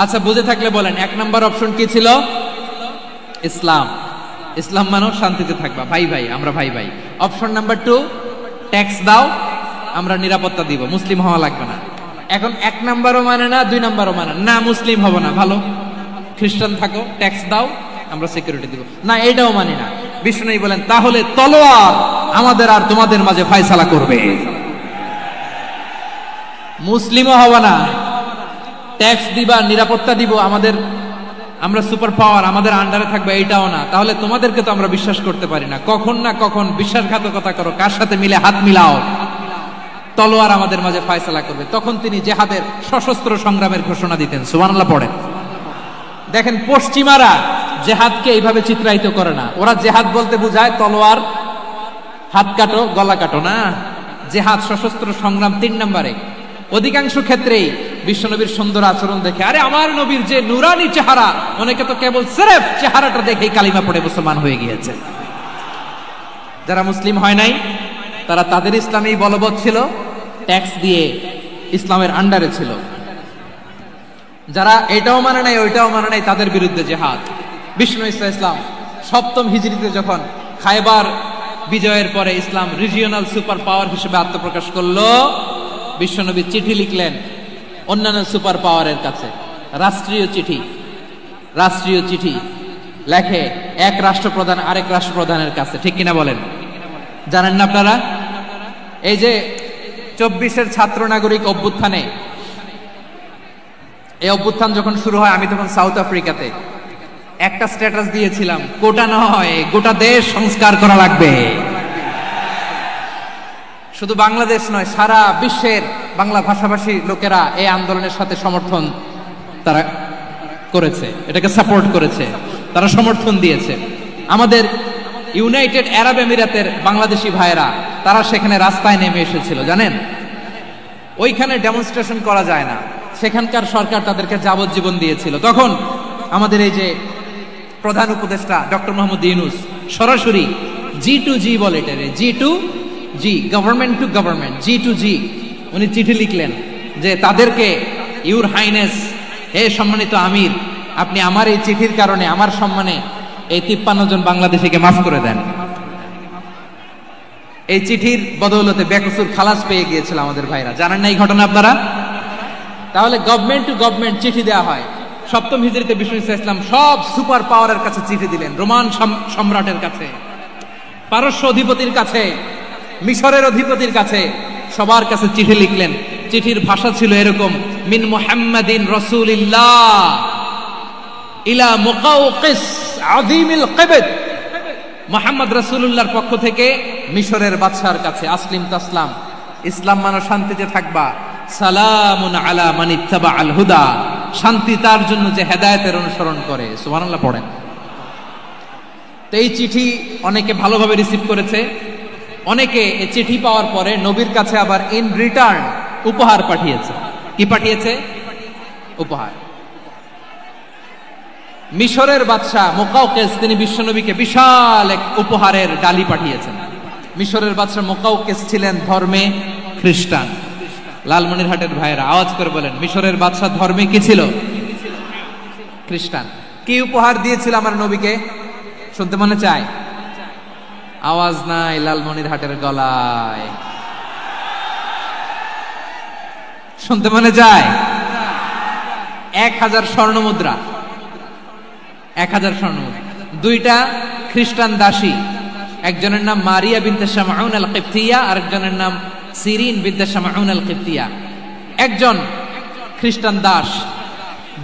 আচ্ছা বুঝে থাকলে বলেন 1 নাম্বার অপশন কি ছিল? ইসলাম। ইসলাম মানো, শান্তিতে থাকবা, ভাই ভাই, আমরা ভাই ভাই। অপশন নাম্বার 2, ট্যাক্স দাও, আমরা নিরাপত্তা দিব, মুসলিম হওয়া লাগবে না। এখন 1 নাম্বারও মানে না, 2 নাম্বারও মানে না, মুসলিম হবো না, ভালো, খ্রিস্টান থাকো, ট্যাক্স দাও, আমরা সিকিউরিটি দিব না, এটাও মানি না। বিষ্ণু বলেন তাহলে তলোয়ার আমাদের আর তোমাদের মাঝে ফয়সালা করবে, মুসলিমও হবো না, ট্যাক্স দিবা, নিরাপত্তা দিব, আমরা সুপার পাওয়ার, আমাদের আন্ডারে থাকবে, এইটাও না। তাহলে তোমাদেরকে তো আমরা বিশ্বাস করতে পারি না, কখন না কখন বিশ্বাসঘাতকতা করো, কার সাথে মিলে হাত মিলাও, তলোয়ার আমাদের মাঝে ফয়সালা করবে। তখন তিনি জেহাদের সশস্ত্র সংগ্রামের ঘোষণা দিতেন। সুবহানাল্লাহ পড়েন। দেখেন পশ্চিমারা জেহাদকে এইভাবে চিত্রায়িত করে না, ওরা জেহাদ বলতে বোঝায় তলোয়ার, হাত কাটো, গলা কাটো, না, জেহাদ সশস্ত্র সংগ্রাম 3 নম্বরে। অধিকাংশ ক্ষেত্রেই বিশ্বনবীর সুন্দর আচরণ দেখে, আরে আমার নবীর যে নুরানি চেহারা, অনেকে তো কেবল সিরেফ চেহারাটা দেখেই কালিমা পড়ে মুসলমান হয়ে গিয়েছে। যারা মুসলিম হয় নাই তারা তাদের ইসলামেই বলবৎ ছিল, ট্যাক্স দিয়ে ইসলামের আন্ডারে ছিল। যারা এটাও মানে নাই ওইটাও মানে নাই, তাদের বিরুদ্ধে জেহাদ। বিষ্ণু ইসলাম 7ম হিজরিতে যখন খায়বার বিজয়ের পরে ইসলাম রিজিওনাল সুপার পাওয়ার হিসেবে আত্মপ্রকাশ করলো, বিশ্বনবী চিঠি লিখলেন অন্যান্য সুপার পাওয়ারের কাছে, রাষ্ট্রীয় চিঠি লেখে এক রাষ্ট্রপ্রধান আরেক রাষ্ট্রপ্রধানের কাছে, ঠিক কিনা বলেন? জানেন না আপনারা? এই যে 24-এর ছাত্র নাগরিক অভ্যুত্থানে, এই অভ্যুত্থান যখন শুরু হয়, আমি তখন সাউথ আফ্রিকাতে, একটা স্ট্যাটাস দিয়েছিলাম, কোটা নয় গোটা দেশ সংস্কার করা লাগবে। শুধু বাংলাদেশ নয়, সারা বিশ্বের বাংলা ভাষাভাষী লোকেরা এই আন্দোলনের সাথে সমর্থন তারা করেছে, এটাকে সাপোর্ট করেছে, তারা সমর্থন দিয়েছে। আমাদের ইউনাইটেড আরব আমিরাতের বাংলাদেশি ভাইয়েরা তারা সেখানে রাস্তায় নেমে এসেছিল, জানেন? ওইখানে ডেমনস্ট্রেশন করা যায় না, সেখানকার সরকার তাদেরকে যাবজ্জীবন দিয়েছিল। তখন আমাদের এই যে প্রধান উপদেষ্টা ডক্টর মোহাম্মদ ইউনূস সরাসরি G2G বলে, এটারে G2G, government to government, G2G, উনি চিঠি লিখলেন যে তাদেরকে, ইউর হাইনেস, হে সম্মানিত আমির, আপনি আমার এই চিঠির কারণে আমার সম্মানে এই 53 জন বাংলাদেশিকে মাফ করে দেন। এই চিঠির বদৌলতে বেকসুর খালাস পেয়ে গিয়েছিল আমাদের ভাইরা, জানেন না এই ঘটনা আপনারা? তাহলে গভর্নমেন্ট টু গভর্নমেন্ট চিঠি দেওয়া হয়। 7ম হিজরিতে বিষ্ণু ইসলাম সব সুপার পাওয়ারের কাছে চিঠি দিলেন, রোমান সম্রাটের কাছে, পারস্য অধিপতির কাছে, মিশরের অধিপতির কাছে, সবার কাছে চিঠি লিখলেন। চিঠির ভাষা ছিল এরকম, মিন মুহাম্মাদিন রাসূলিল্লাহ ইলা মুকাওকিস আযীমিল কিবত, মুহাম্মদ রাসূলুল্লাহর পক্ষ থেকে মিশরের বাদশার কাছে, আসলিম তাসলাম, ইসলাম মানো, শান্তিতে থাকবা, সালামুন আলা মান ইত্তাবাআল হুদা, শান্তি তার জন্য যে হেদায়েতের অনুসরণ করে। সুবহানাল্লাহ পড়েন। তো এই চিঠি অনেকে ভালোভাবে রিসিভ করেছে, অনেকে এই চিঠি পাওয়ার পরে নবীর কাছে আবার ইন রিটার্ন উপহার পাঠিয়েছে। কি পাঠিয়েছে? উপহার। মিশরের বাদশাহ মুকাওকিস তিনি বিশ্বনবীকে বিশাল এক উপহারের ডালি পাঠিয়েছেন। মিশরের বাদশাহ মুকাওকিস ছিলেন ধর্মে খ্রিস্টান। লালমনিরহাটের ভাইয়েরা আওয়াজ করে বলেন, মিশরের বাদশাহ ধর্মে কি ছিল? খ্রিস্টান। কি উপহার দিয়েছিল আমার নবীকে? শুনতে মনে চায়? আওয়াজ নাই লালমনিরহাটের গলায়। শুনতে মনে যায়? 1000 স্বর্ণ মুদ্রা, 1000 স্বর্ণ মুদ্রা। 2টা খ্রিস্টান দাসী, একজনের নাম মারিয়া বিনতে শামউন আল কিবতিয়া, আরেকজনের নাম সিরিন বিনতে শামউন আল কিবতিয়া। একজন খ্রিস্টান দাস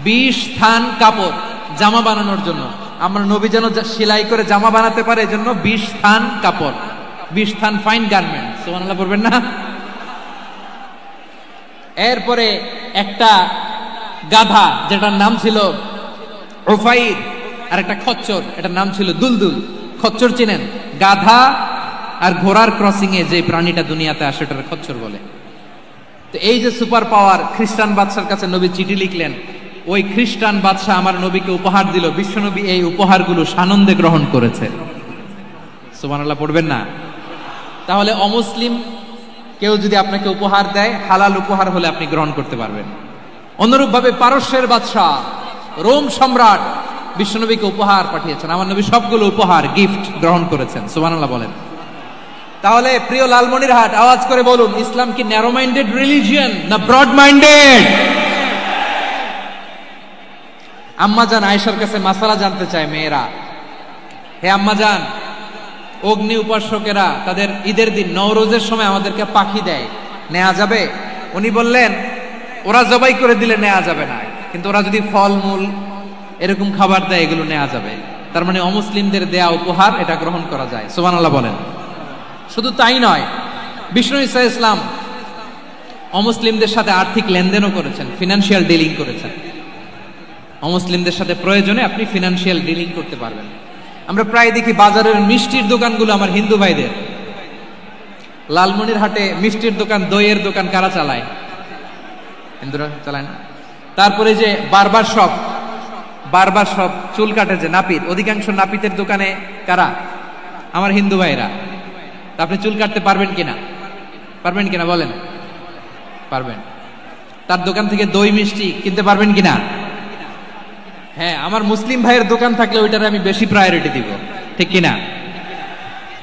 20 থান কাপড় জামা বানানোর জন্য, আমরা নবী যেন সেলাই করে জামা বানাতে পারে এজন্য 20 থান কাপড়, 20 থান ফাইন গার্মেন্ট, সুবহানাল্লাহ পড়বেন না? এরপরে একটা গাধা যেটার নাম ছিল উফাইর, আর একটা খচ্চর এটার নাম ছিল দুলদুল। খচ্চর চিনেন? গাধা আর ঘোড়ার ক্রসিং এ যে প্রাণীটা দুনিয়াতে আসে ওটার খচ্চর বলে। তো এই যে সুপার পাওয়ার, খ্রিস্টান বাদশার কাছে নবী চিঠি লিখলেন, ওই খ্রিস্টান বাদশা আমার নবীকে উপহার দিল, বিশ্বনবী এই উপহারগুলো সানন্দে গ্রহণ করেছে। সুবহানাল্লাহ পড়বেন না? তাহলে অমুসলিম কেউ যদি আপনাকে উপহার দেয়, হালাল উপহার হলে আপনি গ্রহণ করতে পারবেন। অনুরূপভাবে পারস্যের বাদশা, রোম সম্রাট বিশ্বনবীকে উপহার পাঠিয়েছেন, আমার নবী সবগুলো উপহার গিফট গ্রহণ করেছেন। সুবহানাল্লাহ বলেন। তাহলে প্রিয় লালমনিরহাট, আওয়াজ করে বলুন, ইসলাম কি ন্যারো মাইন্ডেড রিলিজিয়ন না ব্রড মাইন্ডেড? আম্মাজান আয়েশার কাছে মাসালা জানতে চায় মেয়েরা, হে আম্মাজান, অগ্নি উপাসকেরা তাদের ঈদের দিন নওরোজের সময় আমাদেরকে পাখি দেয়, নেওয়া যাবে? উনি বললেন, ওরা জবাই করে দিলে নেওয়া যাবে না, কিন্তু ওরা যদি ফলমূল এরকম খাবার দেয় এগুলো নেওয়া যাবে। তার মানে অমুসলিমদের দেয়া উপহার এটা গ্রহণ করা যায়। সুবহানাল্লাহ বলেন। শুধু তাই নয়, বিষ্ণু ঈসা ইসলাম অমুসলিমদের সাথে আর্থিক লেনদেনও করেছেন, ফিনান্সিয়াল ডিলিং করেছেন। অমুসলিমদের সাথে প্রয়োজনে আপনি ফিনান্সিয়াল ডিলিং করতে পারবেন। আমরা প্রায় দেখি বাজারের মিষ্টির দোকানগুলো আমার হিন্দু ভাইদের। লালমনিরহাটে মিষ্টির দোকান, দইয়ের দোকান কারা চালায়? হিন্দুরা চালায় না? তারপরে যে বারবার শপ, চুল কাটে যে নাপিত, অধিকাংশ নাপিতের দোকানে কারা? আমার হিন্দু ভাইরা। তা আপনি চুল কাটতে পারবেন কিনা? পারবেন কিনা বলেন? পারবেন। তার দোকান থেকে দই মিষ্টি কিনতে পারবেন কিনা? হ্যাঁ, আমার মুসলিম ভাইয়ের দোকান থাকলে ওইটারে আমি বেশি প্রায়োরিটি দিব, ঠিক কিনা?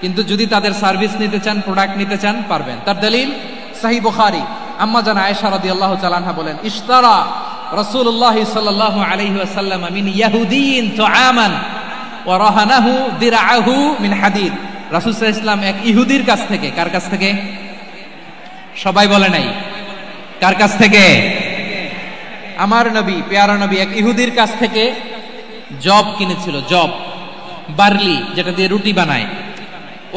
কিন্তু যদি তাদের সার্ভিস নিতে চান, প্রোডাক্ট নিতে চান, পারবেন। তার দলিল সহিহ বুখারী, আম্মা জান আয়েশা রাদিয়াল্লাহু তাআলা আনহা বলেন, ইশতারা রাসূলুল্লাহ সাল্লাল্লাহু আলাইহি ওয়াসাল্লাম মিন ইয়াহুদিয়িন তুআমান ওয়া রাহানাহু দিরআহু মিন হাদিদ। রাসূল সাল্লাল্লাহু আলাইহি ওয়াসাল্লাম এক ইহুদির কাছ থেকে, কার কাছ থেকে? সবাই বলে নাই কার কাছ থেকে? আমার নবী, পেয়ারা নবী এক ইহুদির কাছ থেকে জব কিনেছিল, জব, বার্লি, যেটা দিয়ে রুটি বানায়।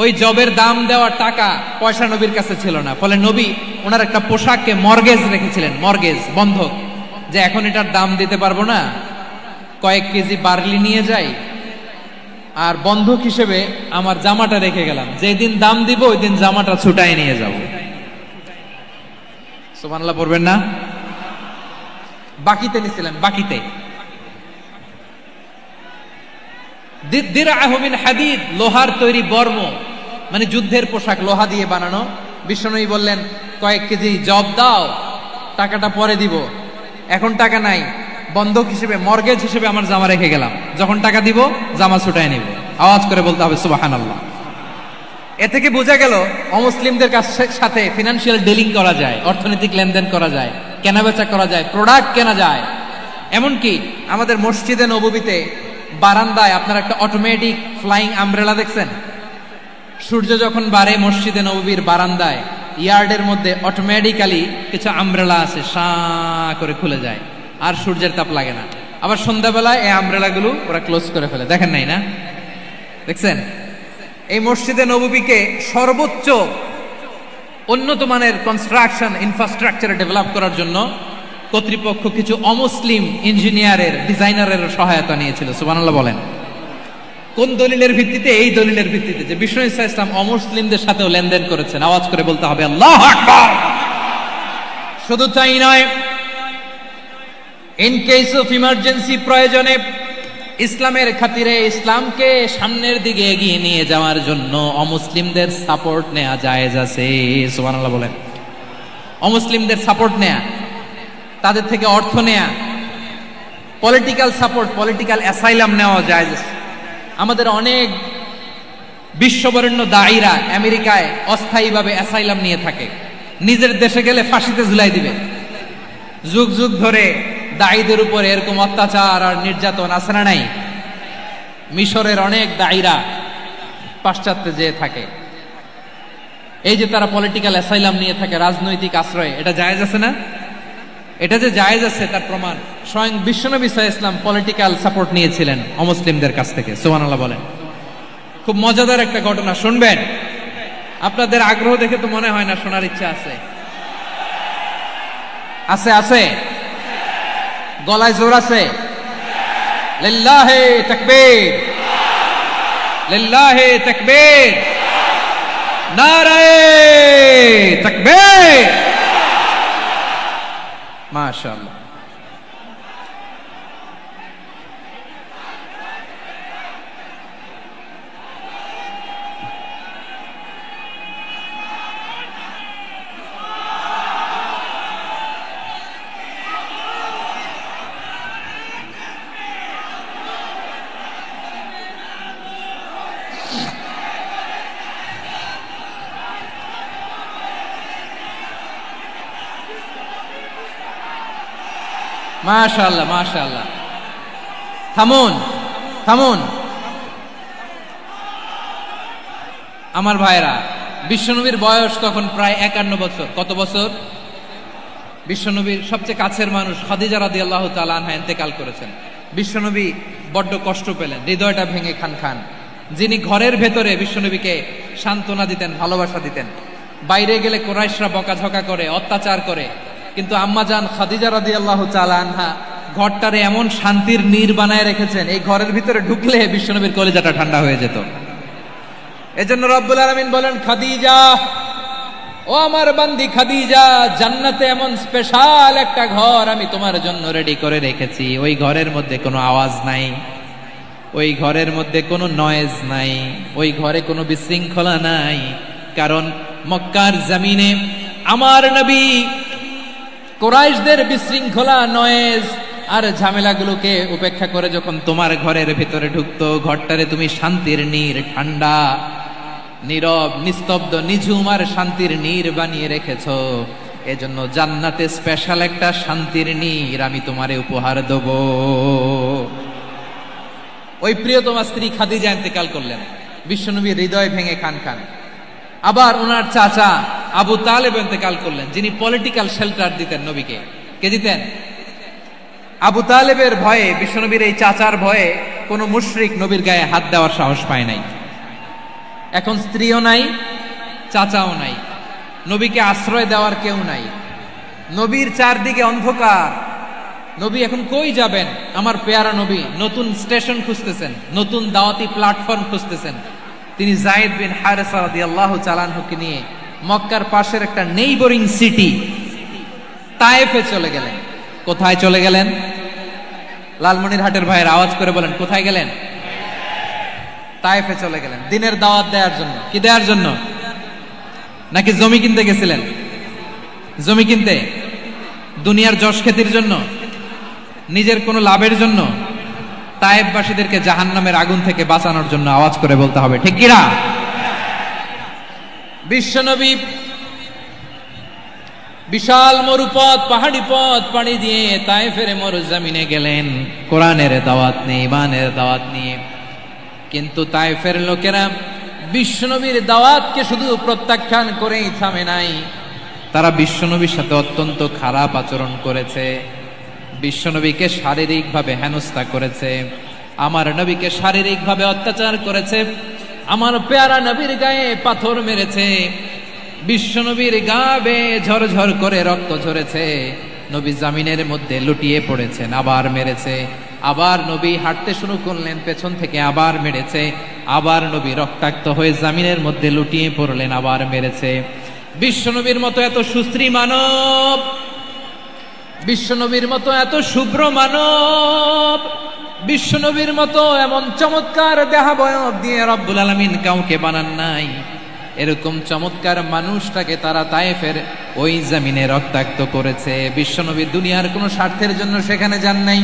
ওই জবের দাম দেওয়া টাকা পয়সা নবীর কাছে ছিল না, ফলে নবী ওনার একটা পোশাককে মর্গেজ রেখেছিলেন, মর্গেজ, বন্ধক, যে এখন এটার দাম দিতে পারবো না, কয়েক কেজি বার্লি নিয়ে যাই আর বন্ধক হিসেবে আমার জামাটা রেখে গেলাম, যেদিন দাম দিব ওই দিন জামাটা ছুটাই নিয়ে যাব। সুবহানাল্লাহ পড়বেন না? বাকিতে নিছিলেন, বাকিতে। দিরআহু মিন হাদিদ, লোহার তৈরি বর্ম, মানে যুদ্ধের পোশাক, লোহা দিয়ে বানানো। বিশ্বনবী বললেন, কয়েক কেজি জব দাও, টাকাটা পরে দিব, এখন টাকা নাই, বন্ধক হিসেবে, মর্গেজ হিসেবে আমার জামা রেখে গেলাম, যখন টাকা দিব জামা ছুটায় নিব। আওয়াজ করে বলতে হবে সুবহানাল্লাহ। এ থেকে বোঝা গেল অমুসলিমদের সাথে ফিনান্সিয়াল ডিলিং করা যায়, অর্থনৈতিক লেনদেন করা যায়, কেনাবেচা করা যায়, প্রোডাক্ট কেনা যায়। এমনকি আমাদের মসজিদে নববীতে বারান্দায় আপনারা একটা অটোমেটিক ফ্লাইং আমব্রেলা দেখছেন? সূর্য যখন বাড়ে মসজিদে নববীর বারান্দায়, ইয়ার্ডের মধ্যে অটোমেটিক্যালি কিছু আমব্রেলা আছে, সাঁ করে খুলে যায়, আর সূর্যের তাপ লাগে না। আবার সন্ধ্যাবেলায় এই আমব্রেলাগুলো ওরা ক্লোজ করে ফেলে, দেখেন নাই না? দেখছেন? এই মসজিদে নববীকে সর্বোচ্চ উন্নত মানের কনস্ট্রাকশন ইনফ্রাস্ট্রাকচার ডেভেলপ করার জন্য কর্তৃপক্ষ কিছু অমুসলিম ইঞ্জিনিয়ারের, ডিজাইনারের সহায়তা নিয়েছিল। সুবহানাল্লাহ বলেন। কোন দলিলের ভিত্তিতে? এই দলিলের ভিত্তিতে যে বিষ্ণু ঈসা ইসলাম অমুসলিমদের সাথেও লেনদেন করেছেন। আওয়াজ করে বলতে হবে আল্লাহু আকবার। শুধু তাই নয়, ইন কেস অফ ইমার্জেন্সি, প্রয়োজনে ইসলামের খাতিরে, ইসলামকে সামনের দিকে এগিয়ে নিয়ে যাওয়ার জন্য অমুসলিমদের সাপোর্ট নেওয়া জায়েজ আছে। সুবহানাল্লাহ বলেন। অমুসলিমদের সাপোর্ট নেয়া, তাদের থেকে অর্থ নেয়া, পলিটিক্যাল সাপোর্ট, পলিটিক্যাল অ্যাসাইলাম নেওয়া জায়েজ আছে। আমাদের অনেক বিশ্ববরেণ্য দায়ীরা আমেরিকায় অস্থায়ীভাবে অ্যাসাইলাম নিয়ে থাকে, নিজের দেশে গেলে ফাঁসিতে ঝুলাই দিবে, যুগ যুগ ধরে দায়ীদের উপর এরকম অত্যাচার আর নির্যাতন আছে না নাই? মিশরের অনেক দায়ীরা পাশ্চাত্যে যেয়ে থাকে, এই যে তারা পলিটিক্যাল অ্যাসাইলাম নিয়ে থাকে, রাজনৈতিক আশ্রয়, এটা জায়েজ আছে না? এটা যে জায়েজ আছে তার প্রমাণ স্বয়ং বিশ্বনবী সাল্লাল্লাহু আলাইহি ওয়াসাল্লাম পলিটিক্যাল সাপোর্ট নিয়েছিলেন অমুসলিমদের কাছ থেকে। সুবহানাল্লাহ বলেন। খুব মজাদার একটা ঘটনা, শুনবেন? আপনাদের আগ্রহ দেখে তো মনে হয় না শোনার ইচ্ছা আছে। আছে আছে, গলায় জোর আছে। লিল্লাহি তাকবীর, লিল্লাহি তাকবীর, নারায়ে তাকবীর। মাশাআল্লাহ। মাশাআল্লাহ মাশাআল্লাহ। থামুন থামুন আমার ভাইরা, বিশ্বনবীর বয়স তখন প্রায় 51 বছর। কত বছর? বিশ্বনবীর সবচেয়ে কাছের মানুষ খাদিজা রাদিয়াল্লাহু তাআলা আনহা ইন্তেকাল করেছেন। বিশ্বনবী বড্ড কষ্ট পেলেন, হৃদয়টা ভেঙে খান খান। যিনি ঘরের ভেতরে বিশ্বনবীকে সান্ত্বনা দিতেন, ভালোবাসা দিতেন, বাইরে গেলে কুরাইশরা বকাঝকা করে, অত্যাচার করে, কিন্তু আম্মাজান খাদিজা রাদিয়াল্লাহু তাআলা আনহা ঘরটারে এমন শান্তির নীড় বানায় রেখেছেন, এই ঘরের ভিতরে ঢুকলে বিশ্বনবীর কলিজাটা ঠান্ডা হয়ে যেত। এজন্য রব্বুল আলামিন বলেন, খাদিজা, ও আমার বান্দি খাদিজা, জান্নাতে এমন স্পেশাল একটা ঘর আমি তোমার জন্য রেডি করে রেখেছি। ওই ঘরের মধ্যে কোনো আওয়াজ নাই, ওই ঘরের মধ্যে কোনো নয়েজ নাই, ওই ঘরে কোনো বিশৃঙ্খলা নাই। কারণ মক্কার জমিনে আমার নবী কুরাইশদের বিশৃঙ্খলা, নয়েজ আর ঝামেলাগুলোকে উপেক্ষা করে যখন তোমার ঘরের ভিতরে ঢুকতো, ঘরটারে তুমি শান্তির নীড়, ঠান্ডা, নীরব, নিস্তব্ধ, নিঝুম আর শান্তির নীড় বানিয়ে রেখেছো। এজন্য জান্নাতে স্পেশাল একটা শান্তির নীড় আমি তোমারে উপহার দেব। ওই প্রিয়তমা স্ত্রী খাদিজা ইন্তেকাল করলেন, বিশ্বনবীর হৃদয় ভেঙে খান খান। আবার ওনার চাচা আবু তালেব ইন্তেকাল করলেন, যিনি পলিটিক্যাল শেল্টার দিতেন নবীকে। কে দিতেন? আবু তালেবের ভয়ে, বিশ্বনবীর এই চাচার ভয়ে কোনো মুশরিক নবীর গায়ে হাত দেওয়ার সাহস পায় নাই। এখন স্ত্রীও নাই, চাচাও নাই, নবীকে আশ্রয় দেওয়ার কেউ নাই, নবীর চারদিকে অন্ধকার। নবী এখন কই যাবেন? আমার পেয়ারা নবী নতুন স্টেশন খুঁজতেছেন, নতুন দাওয়াতি প্ল্যাটফর্ম খুঁজতেছেন। তিনি যায়েদ বিন হারেসা রাদিয়াল্লাহু তাআলা আনহুকে নিয়ে মক্কার পাশের একটা নেইবরিং সিটি তায়েফে চলে গেলেন। কোথায় চলে গেলেন? লালমনিরহাটের ভাইয়ের আওয়াজ করে বলেন, কোথায় গেলেন? তায়েফে চলে গেলেন দিনের দাওয়াত দেওয়ার জন্য। কি দেওয়ার জন্য? নাকি জমি কিনতে গেছিলেন? জমি কিনতে, দুনিয়ার যশ খ্যাতির জন্য, নিজের কোনো লাভের জন্য? তায়েফবাসীদেরকে জাহান্নামের আগুন থেকে বাঁচানোর জন্য। আওয়াজ করে বলতে হবে, ঠিক কিনা? বিশ্বনবী বিশাল মরুপথ, পাহাড়ি পথ পাড়ি দিয়ে তায়েফের মরুজমিনে গেলেন কোরআনের দাওয়াত নিয়ে, ইমানের দাওয়াত নিয়ে। কিন্তু তায়েফের লোকেরা বিশ্বনবীর দাওয়াতকে শুধু প্রত্যাখ্যান করেই থামে নাই, তারা বিশ্বনবীর সাথে অত্যন্ত খারাপ আচরণ করেছে, বিশ্বনবীকে শারীরিকভাবে হেনস্থা করেছে, আমার নবীকে শারীরিকভাবে অত্যাচার করেছে, আমার পেয়ারা নবীর গায়ে পাথর মেরেছে, বিশ্বনবীর গা বেয়ে ঝরঝর করে রক্ত ঝরেছে, নবী জামিনের মধ্যে লুটিয়ে পড়েছেন, আবার মেরেছে, আবার নবী হাঁটতে শুরু করলেন, পেছন থেকে আবার মেরেছে, আবার নবী রক্তাক্ত হয়ে জামিনের মধ্যে লুটিয়ে পড়লেন, আবার মেরেছে। বিশ্বনবীর মতো এত সুশ্রী মানব, বিশ্বনবীর মতো এত শুভ্র মানব, বিশ্বনবীর মতো এমন চমৎকার দেহাবয়ব দিয়ে রব্বুল আলামিন কাউকে বানান নাই। এরকম চমৎকার মানুষটাকে তারা তায়েফের ওই জমিনে রক্তাক্ত করেছে। বিশ্বনবী দুনিয়ার কোনো স্বার্থের জন্য সেখানে যান নাই,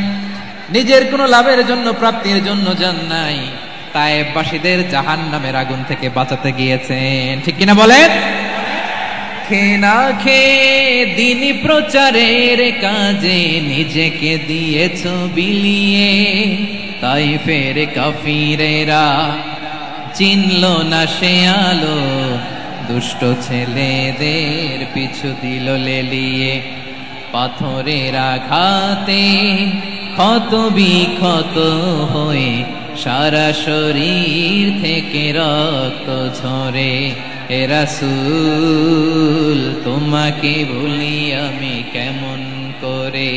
নিজের কোনো লাভের জন্য, প্রাপ্তির জন্য যান নাই, তায়েফবাসীদের জাহান্নামের আগুন থেকে বাঁচাতে গিয়েছেন। ঠিক কিনা বলেন? খেয়ে না খেয়ে দিন প্রচারের কাজে নিজেকে দিয়েছ বিলিয়ে, তাই ফের কাফিরেরা চিনল না সে আলো, দুষ্ট ছেলেদের পিছু দিল লেলিয়ে। পাথরের আঘাতে ক্ষত বিক্ষত হয়ে সারা শরীর থেকে রক্ত ঝরে। হে রাসূল তোমাকে ভুলি আমি কেমন করে,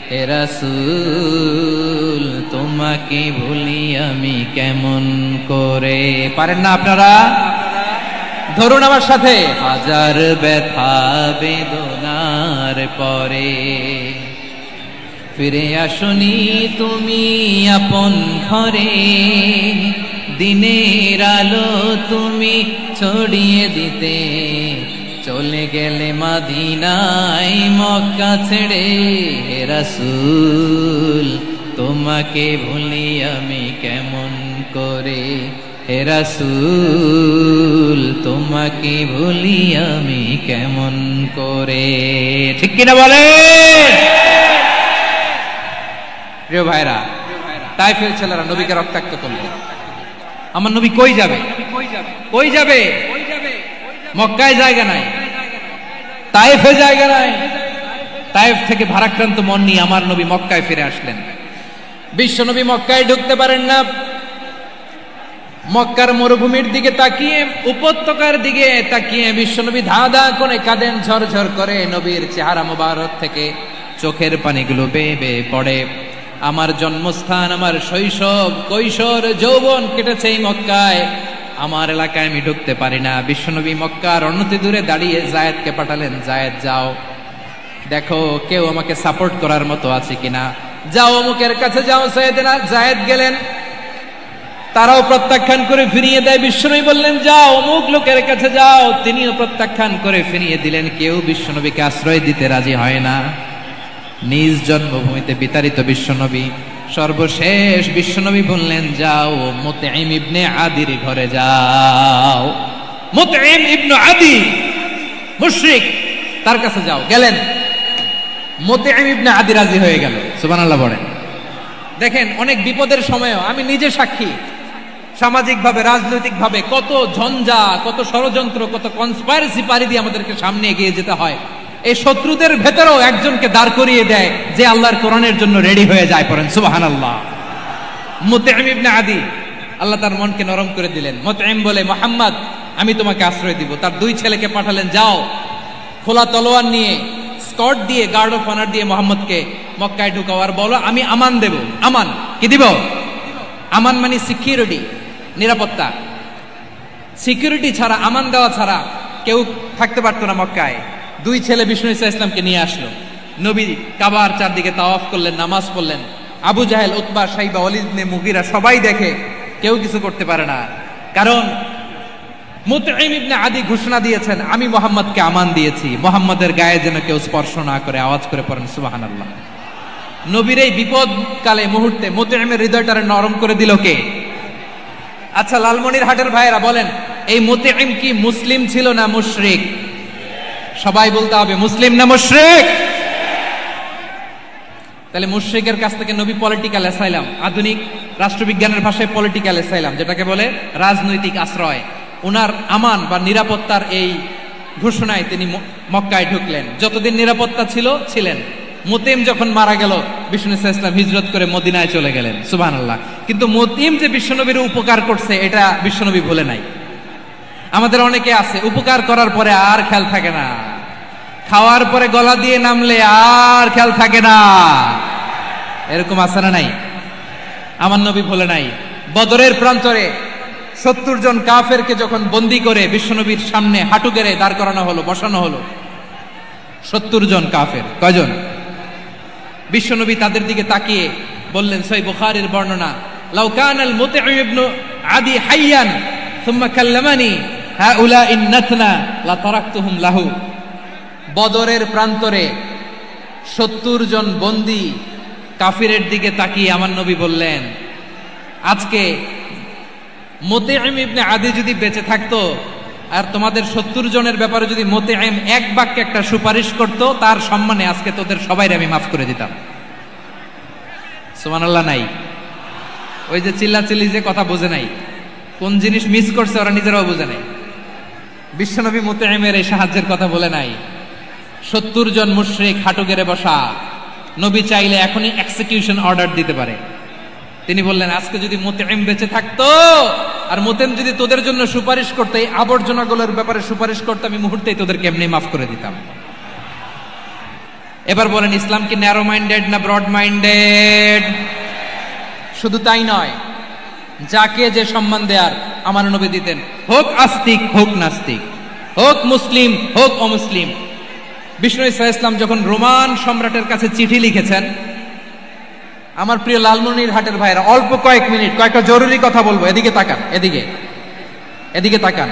হে রাসূল তোমাকে ভুলি আমি কেমন করে। পারেন না আপনারা? ধরুন আমার সাথে। হাজার ব্যথা বেদনার পরে ফিরে আসনি তুমি আপন ঘরে, দিনের আলো তুমি ছড়িয়ে দিতে চলে গেলে মদিনায় মক্কা ছেড়ে। হে রাসূল তোমাকে ভুলি আমি কেমন করে, হে রাসূল তোমাকে ভুলি আমি কেমন করে। ঠিক কিনা বলেন? প্রিয় ভাইরা, তায়েফের ছেলেরা নবীকে রক্তাক্ত করলো। আমার নবী কই যাবে? কই যাবে? মক্কায় জায়গা নাই, তায়েফে জায়গা নাই। তায়েফ থেকে ভারাক্রান্ত মন নিয়ে আমার নবী মক্কায় ফিরে আসলেন। বিশ্ব নবী মক্কায় ঢুকতে পারেন না। মক্কার মরুভূমির দিকে তাকিয়ে, উপত্যকার দিকে তাকিয়ে বিশ্বনবী ধা ধা করে কাঁদেন, ঝরঝর করে। নবীর চেহারা মোবারক থেকে চোখের পানিগুলো বেয়ে বেয়ে পড়ে। আমার জন্মস্থান, আমার শৈশব, কৈশোর, যৌবন কেটেছে এই মক্কায়, আমার এলাকায় আমি ঢুকতে পারি না। বিশ্বনবী মক্কার অনতি দূরে দাঁড়িয়ে জায়েদকে পাঠালেন, জায়েদ যাও দেখো কেউ আমাকে সাপোর্ট করার মতো আছে কিনা, যাও অমুকের কাছে যাও। সাইয়েদনা জায়েদ গেলেন, তারাও প্রত্যাখ্যান করে ফিরিয়ে দেয়। বিশ্বনবী বললেন যাও অমুক লোকের কাছে যাও, তিনিও প্রত্যাখ্যান করে ফিরিয়ে দিলেন। কেউ বিশ্বনবীকে আশ্রয় দিতে রাজি হয় না। নিজ জন্মভূমিতে বিতাড়িত বিশ্বনবী, সর্বশেষ বিশ্বনবী বললেন যাও মুতঈম ইবনে আদির ঘরে যাও। মুতঈম ইবনে আদি মুশরিক, তার কাছে যাও। গেলেন, মুতঈম ইবনে আদি রাজি হয়ে গেল। সুবহানাল্লাহ বলেন। দেখেন, অনেক বিপদের সময়ও আমি নিজে সাক্ষী, সামাজিকভাবে রাজনৈতিকভাবে কত ঝঞ্ঝা, কত ষড়যন্ত্র, কত কনস্পাইরেসি পাড়ি দিয়ে আমাদেরকে সামনে এগিয়ে যেতে হয়। এই শত্রুদের ভেতরেও একজনকে দাঁড় করিয়ে দেয় যে আল্লাহর কোরআনের জন্য রেডি হয়ে যায়। পড়েন সুবহানাল্লাহ। মুতঈম ইবনে আদি, আল্লাহ তার মনকে নরম করে দিলেন। মুতঈম বলে মুহাম্মদ আমি তোমাকে আশ্রয় দিব। তার দুই ছেলেকে পাঠালেন, যাও খোলা তলোয়ার নিয়ে, স্কট দিয়ে, গার্ড অফ অনার দিয়ে মোহাম্মদকে মক্কায় ঢুকাও, আর বলো আমি আমান দেব। আমান কি দিব? আমান মানে সিকিউরিটি, নিরাপত্তা। সিকিউরিটি ছাড়া, আমান দেওয়া ছাড়া কেউ থাকতে পারতো না মক্কায়। দুই ছেলে বিষ্ণু ইসা ইসলামকে নিয়ে আসলো। নবী কাবার চারদিকে তাওয়াফ করলেন, নামাজ পড়লেন। আবু জাহেল, উতবা, শাইবা, ওয়ালিদ ইবনে মুগীরা সবাই দেখে, কেউ কিছু করতে পারে না। কারণ মুতঈম ইবনে আদি ঘোষণা দিয়েছেন আমি মুহাম্মদকে আমান দিয়েছি, মুহাম্মদের গায়ে যেন কেউ স্পর্শ না করে। আওয়াজ করে পড়েন সুবহানাল্লাহ। নবীর এই বিপদকালে মুহূর্তে মুতঈমের হৃদয়টারে নরম করে দিল কে? আচ্ছা লালমনিরহাটের ভাইয়েরা বলেন, এই মুতঈম কি মুসলিম ছিল না মুশরিক? সবাই বলতে হবে মুসলিম না মুশরিক? তাহলে মুশরিকের কাছ থেকে নবী পলিটিক্যাল অ্যাসাইলাম, আধুনিক রাষ্ট্রবিজ্ঞানের ভাষায় পলিটিক্যাল অ্যাসাইলাম, যেটাকে বলে রাজনৈতিক আশ্রয়, উনার আমান বা নিরাপত্তার এই ঘোষণায় তিনি মক্কায় ঢুকলেন। যতদিন নিরাপত্তা ছিল ছিলেন। মুতঈম যখন মারা গেল, বিষ্ণু ইসলাম হিজরত করে মদিনায় চলে গেলেন। সুবহানাল্লাহ। কিন্তু মুতঈম যে বিশ্বনবীর উপকার করছে এটা বিশ্বনবী ভুলে নাই। আমাদের অনেকে আছে উপকার করার পরে আর খেয়াল থাকে না, খাওয়ার পরে গলা দিয়ে নামলে আর খেয়াল থাকে না। এরকম আছে না নাই? আমার নবী ভুলে নাই। বদরের প্রান্তরে 70 জন কাফেরকে যখন বন্দী করে বিশ্বনবীর সামনে হাঁটু গেড়ে দাঁড় করানো হলো, বসানো হলো, 70 জন কাফের। কয়জন? বিশ্বনবী তাদের দিকে তাকিয়ে বললেন, সহিহ বুখারীর বর্ণনা, লাউ কানাল মুতঈম ইবনে আদি হাইয়ান সুম্মা কাল্লামানি হাউলাঈ নাতনা লা তারাকতুহুম লাহু। বদরের প্রান্তরে 70 জন বন্দী কাফিরের দিকে তাকিয়ে আমার নবী বললেন, আজকে মুতঈম ইবনে আদি যদি বেঁচে থাকতো আর তোমাদের 70 জনের ব্যাপারে যদি মুতঈম এক বাক্যে একটা সুপারিশ করত, তার সম্মানে আজকে তোদের সবাইকে আমি মাফ করে দিতাম। সুবহানাল্লাহ নাই? ওই যে চিল্লাচিল্লি যে কথা বোঝে নাই, কোন জিনিস মিস করছে ওরা নিজেরাও বোঝে নাই। বিশ্বনবী মুতঈমের এই সাহায্যের কথা বলে নাই। 70 জন মুশরিক হাঁটু গেড়ে বসা, নবী চাইলে এখনই এক্সিকিউশন অর্ডার দিতে পারে। তিনি বললেন আজকে যদি মুতঈম বেঁচে থাকতো আর মুতঈম যদি তোদের জন্য সুপারিশ করতে, এই আবর্জনাগুলোর ব্যাপারে সুপারিশ করতে, আমি মুহূর্তেই তোদেরকে এমনি মাফ করে দিতাম। এবার বলেন, ইসলাম কি ন্যারো মাইন্ডেড না ব্রড মাইন্ডেড? শুধু তাই নয়, যাকে যে সম্মান দেয়ার আমার নবী দিতেন, হোক আস্তিক হোক নাস্তিক, হোক মুসলিম হোক অমুসলিম। বিষ্ণু ইসা ইসলাম যখন রোমান সম্রাটের কাছে চিঠি লিখেছেন, আমার প্রিয় লালমনিরহাটের ভাইরা, অল্প কয়েক মিনিট কয়েকটা জরুরি কথা বলবো, এদিকে তাকান, এদিকে তাকান।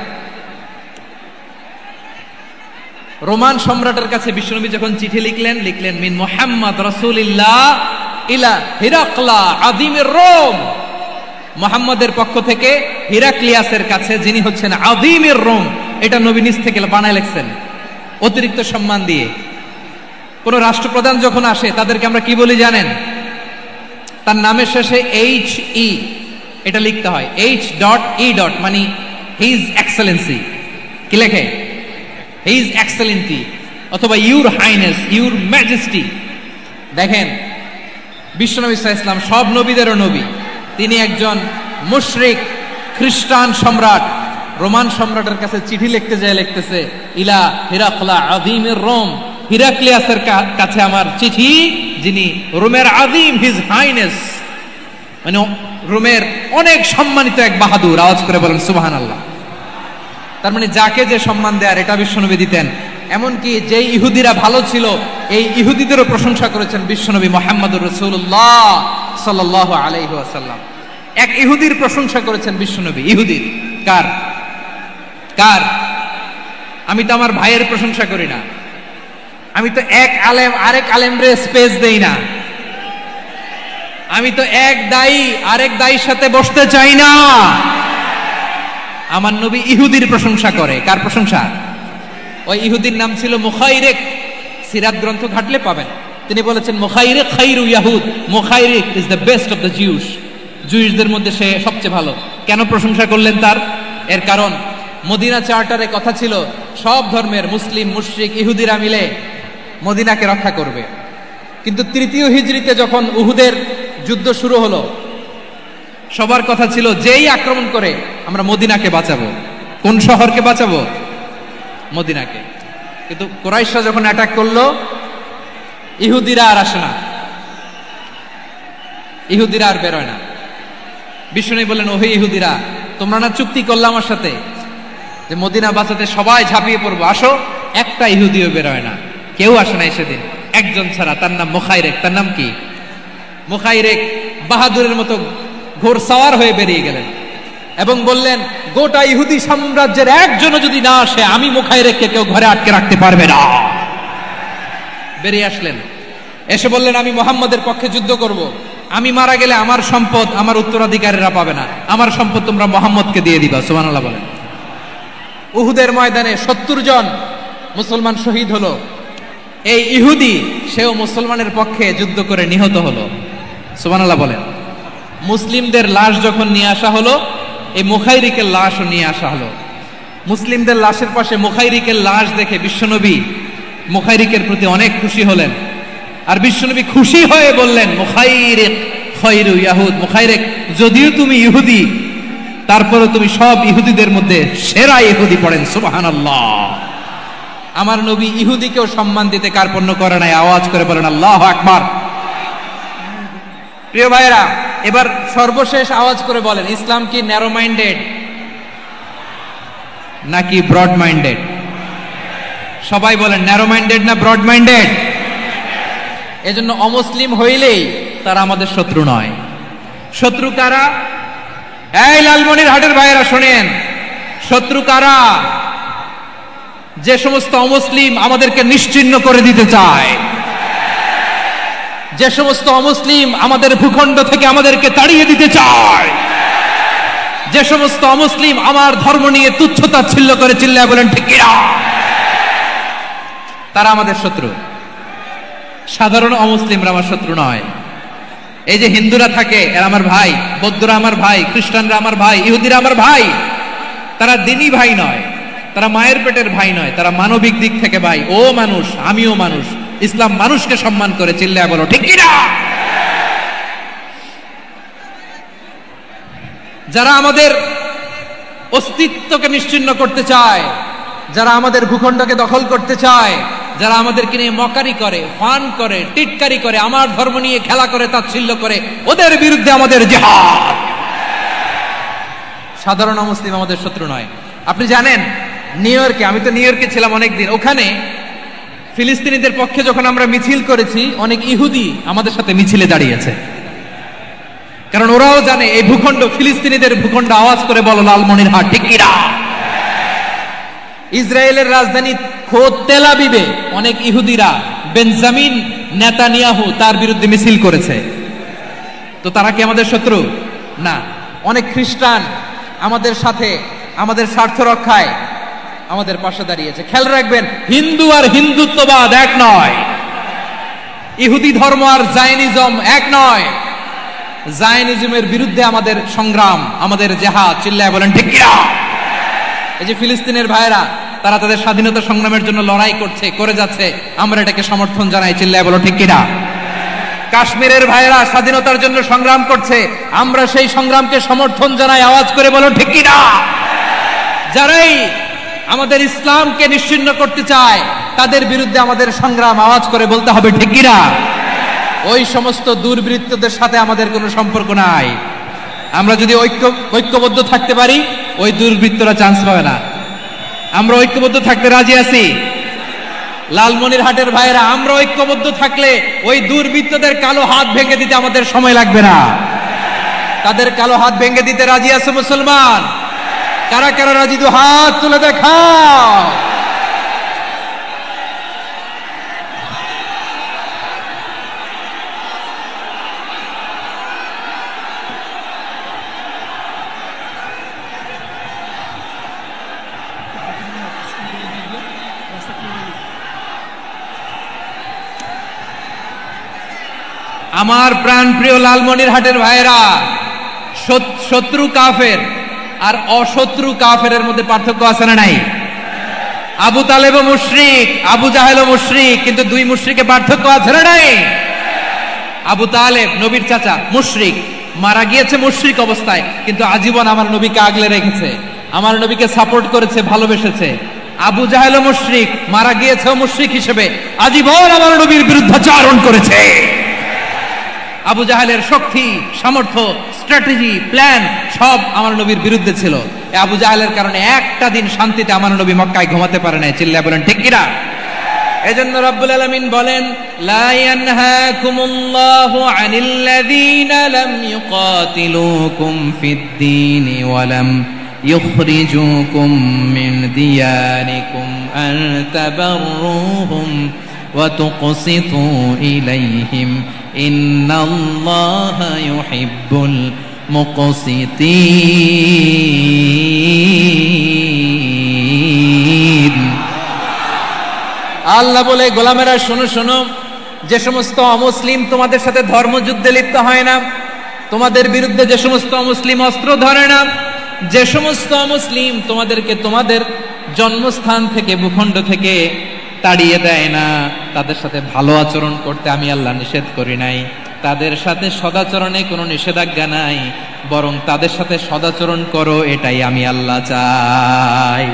রোমান সম্রাটের কাছে বিশ্বনবী যখন চিঠি লিখলেন মিন মুহাম্মদ রাসূলিল্লাহ ইলা হিরাকলা আযীমির রোম, মুহাম্মদের পক্ষ থেকে হিরাক্লিয়াসের কাছে, যিনি হচ্ছেন আযীমির রোম। এটা নবী নিজ থেকে বানায় লিখছেন অতিরিক্ত সম্মান দিয়ে। কোন রাষ্ট্রপ্রধান যখন আসে তাদেরকে আমরা কি বলি জানেন? তার নামের শেষে HE এটা লিখতে হয়, H.E. মানে হিজ এক্সেলেন্সি। কি লেখে? হিজ এক্সেলেন্সি, অথবা ইউর হাইনেস, ইউর ম্যাজেস্টি। দেখেন, বিশ্বনবী সাল্লাল্লাহু আলাইহি ওয়াসাল্লাম সব নবীদেরও নবী, তিনি একজন মুশরিক খ্রিস্টান সম্রাট রোমান সম্রাটের কাছে চিঠি লিখতে যায়, লিখতেছে ইলা হিরাকলা আযীমির রোম, হিরাক্লিয়াসের কাছে আমার চিঠি, যিনি রোমের আযীম, হিজ হাইনেস, মানে রোমের অনেক সম্মানিত এক বাহাদুর। আওয়াজ করে বলেন সুবহানাল্লাহ। তার মানে যাকে যে সম্মান দেয়ার এটা বিশ্বনবী দিতেন। এমনকি যে ইহুদিরা ভালো ছিল, এই ইহুদিদেরও প্রশংসা করেছেন বিশ্বনবী মুহাম্মদুর রাসূলুল্লাহ সাল্লাল্লাহু আলাইহি ওয়াসাল্লাম। এক ইহুদির প্রশংসা করেছেন বিশ্বনবী। ইহুদির কার? আমি তো আমার ভাইয়ের প্রশংসা করি না, আমি তো এক আলেম আরেক আলেমরে স্পেস দেই না, আমি তো এক দায়ী আরেক দায়ীর সাথে বসতে চাই না। আমার নবী ইহুদির প্রশংসা করে। কার প্রশংসা? ওই ইহুদির নাম ছিল মুখাইরিক। সিরাত গ্রন্থ ঘাটলে পাবেন। তিনি বলেছেন মুখাইরিক খাইরু ইয়াহুদ, Mukhayriq is the best of the Jews. জুইসদের মধ্যে সে সবচেয়ে ভালো। কেন প্রশংসা করলেন তার? এর কারণ মদিনা চার্টারে কথা ছিল সব ধর্মের মুসলিম, মুশরিক, ইহুদিরা মিলে মদিনাকে রক্ষা করবে। কিন্তু তৃতীয় হিজরিতে যখন উহুদের যুদ্ধ শুরু হলো, সবার কথা ছিল যেই আক্রমণ করে আমরা মদিনাকে বাঁচাবো। কোন শহরকে বাঁচাবো? মদিনাকে। কিন্তু কুরাইশরা যখন অ্যাটাক করলো, ইহুদিরা আর আসে না, ইহুদিরা আর বেরোয় না। বিষ্ণু বললেন, ওহে ইহুদিরা, তোমরা না চুক্তি করলে আমার সাথে যে মদিনা বাঁচাতে সবাই ঝাঁপিয়ে পড়বো, আসো। একটা ইহুদিও বেরোয় না, কেউ আসে নাই সেদিন, একজন ছাড়া। তার নাম মুখাইরিক। তার নাম কি? মুখাইরিক বাহাদুরের মতো ঘোড়সাওয়ার হয়ে বেরিয়ে গেলেন এবং বললেন, গোটা ইহুদি সাম্রাজ্যের একজনও যদি না আসে, আমি মুখাইরিককে কেউ ঘরে আটকে রাখতে পারবে না। বেরিয়ে আসলেন, এসে বললেন, আমি মুহাম্মদের পক্ষে যুদ্ধ করব। আমি মারা গেলে আমার সম্পদ আমার উত্তরাধিকারীরা পাবে না, আমার সম্পদ তোমরা মুহাম্মদকে দিয়ে দিবা। সুবহানাল্লাহ বলেন। উহুদের ময়দানে 70 জন মুসলমান শহীদ হলো। এই ইহুদি, সেও মুসলমানের পক্ষে যুদ্ধ করে নিহত হলো। সুবহানাল্লাহ বলেন। মুসলিমদের লাশ যখন নিয়ে আসা হলো, এই মুখাইরিকের লাশও নিয়ে আসা হলো। মুসলিমদের লাশের পাশে মুখাইরিকের লাশ দেখে বিশ্বনবী মুখাইরিকের প্রতি অনেক খুশি হলেন। আর বিশ্বনবী খুশি হয়ে বললেন, মুখাইরিক খায়রু ইয়াহুদ, মুখাইরিক যদিও তুমি ইহুদি, তারপরে তুমি সব ইহুদিদের মধ্যে সেরা ইহুদি। পড়েন সুবহানাল্লাহ। আমার নবী ইহুদিকেও সম্মান দিতে কার্পণ্য করে নাই। আওয়াজ করে বলেন আল্লাহু আকবার। প্রিয় ভাইরা, এবার সর্বশেষ আওয়াজ করে বলেন, ইসলাম কি ন্যারো মাইন্ডেড নাকি ব্রড মাইন্ডেড? সবাই বলেন, ন্যারো মাইন্ডেড না ব্রড মাইন্ডেড? এজন্য অমুসলিম হইলেই তারা আমাদের শত্রু নয়। শত্রু কারা? এই লালমনিরহাটের ভাইয়েরা শোনেন, শত্রু কারা? যে সমস্ত অমুসলিম আমাদেরকে নিশ্চিহ্ন করে দিতে চায়, যে সমস্ত অমুসলিম আমাদের ভূখণ্ড থেকে আমাদেরকে তাড়িয়ে দিতে চায়, যে সমস্ত অমুসলিম আমার ধর্ম নিয়ে তুচ্ছ-তাচ্ছিল্য করে চিল্লায় বলেন ঠিক কিনা, তারা আমাদের শত্রু। সাধারণ অমুসলিমরা আমার শত্রু নয়। এই যে হিন্দুরা থাকে এরা আমার ভাই, বৌদ্ধরা আমার ভাই, খ্রিস্টানরা আমার ভাই, ইহুদিরা আমার ভাই। তারা দিনই ভাই নয়, তারা মায়ের পেটের ভাই নয়, তারা মানবিক দিক থেকে ভাই। ও মানুষ, আমিও মানুষ, ইসলাম মানুষকে সম্মান করে চিল্লায় বলো ঠিক কিনা। যারা আমাদের অস্তিত্বকে নিশ্চিহ্ন করতে চায়, যারা আমাদের ভূখণ্ডকে দখল করতে চায়, যারা আমাদেরকে নিয়ে মকারি করে, ফান করে, টিটকারি করে, আমার ধর্ম নিয়ে খেলা করে, তাচ্ছিল্য করে, ওদের বিরুদ্ধে আমাদের জিহাদ। সাধারণ মুসলিম আমাদের শত্রু নয়। আপনি জানেন নিউ ইয়র্কে, আমি তো নিউ ইয়র্কে ছিলাম অনেকদিন, ওখানে ফিলিস্তিনিদের পক্ষে যখন আমরা মিছিল করেছি, অনেক ইহুদি আমাদের সাথে মিছিলে দাঁড়িয়েছে। কারণ ওরাও জানে এই ভূখণ্ড ফিলিস্তিনিদের ভূখণ্ড। আওয়াজ করে বলো লালমনিরহাট ঠিক কিনা। ইসরায়েলের রাজধানী খোদ তেল আবিবে অনেক ইহুদিরা বেঞ্জামিন নেতানিয়াহু তার বিরুদ্ধে মিছিল করেছে। তো তারা কি আমাদের শত্রু? না। অনেক খ্রিস্টান আমাদের সাথে আমাদের স্বার্থ রক্ষায় আমাদের পাশে দাঁড়িয়েছে। খেয়াল রাখবেন, হিন্দু আর হিন্দুত্ববাদ এক নয়, ইহুদি ধর্ম আর জায়নিজম এক নয়। জায়নিজমের বিরুদ্ধে আমাদের সংগ্রাম, আমাদের জিহাদ, চিল্লায় বলেন ঠিক কিনা। এই যে ফিলিস্তিনের ভাইরা, তারা তাদের স্বাধীনতা সংগ্রামের জন্য লড়াই করছে, করে যাচ্ছে, আমরা এটাকে সমর্থন জানাই, চিল্লায় বলো ঠিক কিনা। কাশ্মীরের ভাইরা স্বাধীনতার জন্য সংগ্রাম করছে, আমরা সেই সংগ্রামকে সমর্থন জানাই, আওয়াজ করে বলো ঠিক কিনা। যারাই আমাদের ইসলামকে নিশ্চিহ্ন করতে চায় তাদের বিরুদ্ধে আমাদের সংগ্রাম, আওয়াজ করে বলতে হবে ঠিক কিনা। ওই সমস্ত দুর্বৃত্তদের সাথে আমাদের কোনো সম্পর্ক নাই। আমরা যদি ঐক্যবদ্ধ থাকতে পারি, ওই দুর্বৃত্তরা চান্স পাবে না। আমরা ঐক্যবদ্ধ থাকতে রাজি আছি। লালমনিরহাটের ভাইরা, আমরা ঐক্যবদ্ধ থাকলে ওই দুর্বৃত্তদের কালো হাত ভেঙে দিতে আমাদের সময় লাগবে না। তাদের কালো হাত ভেঙে দিতে রাজি আছে মুসলমান? কারা কারা রাজি? দু হাত তুলে দেখাও। আমার প্রাণ প্রিয় লালমনিরহাটের ভাইরা, শত্রু কাফের আর অশত্রু কাফেরের মধ্যে পার্থক্য আছে না নাই? আবু তালেবও মুশরিক, আবু জাহেলও মুশরিক, কিন্তু দুই মুশরিকে পার্থক্য আছে না নাই? আবু তালেব নবীর চাচা, মুশরিক, মারা গিয়েছে মুশরিক অবস্থায়, কিন্তু আজীবন আমার নবীকে আগলে রেখেছে, আমার নবীকে সাপোর্ট করেছে, ভালোবেসেছে। আবু জাহেলও মুশরিক, মারা গিয়েছে মুশরিক হিসেবে, আজীবন আমার নবীর বিরুদ্ধাচরণ করেছে। আবু জাহেলের শক্তি, সামর্থ্য, স্ট্র্যাটেজি, প্ল্যান সব আমার নবীর বিরুদ্ধে ছিল। আবু জাহেলের কারণে একটা দিন শান্তিতে আমার নবী মক্কায় ঘুমাতে পারে নাই, চিল্লায় বলেন ঠিক কিনা। এজন্য রব্বুল আলামিন বলেন, লা ইয়ানহাকুমুল্লাহু আনিল্লাযীনা লাম ইউকাতিলুকুম ফিদ-দীনি ওয়া লাম ইখরিজুকুম মিন দিয়ারিকুম আন তাবাররুহুম ওয়া তুকসিতু ইলাইহিম ইন্নাল্লাহা ইউহিব্বুল মুকসিতিন। আল্লাহ বলে, গোলামেরা শোনো শোনো, যে সমস্ত অমুসলিম তোমাদের সাথে ধর্মযুদ্ধে লিপ্ত হয় না, তোমাদের বিরুদ্ধে যে সমস্ত অমুসলিম অস্ত্র ধরে না, যে সমস্ত অমুসলিম তোমাদেরকে তোমাদের জন্মস্থান থেকে, ভূখণ্ড থেকে তাড়িয়ে দেয় না, তাদের সাথে ভালো আচরণ করতে আমি আল্লাহ নিষেধ করি নাই। তাদের সাথে সদাচরণে কোনো নিষেধাজ্ঞা নাই, বরং তাদের সাথে সদাচরণ করো, এটাই আমি আল্লাহ চাই।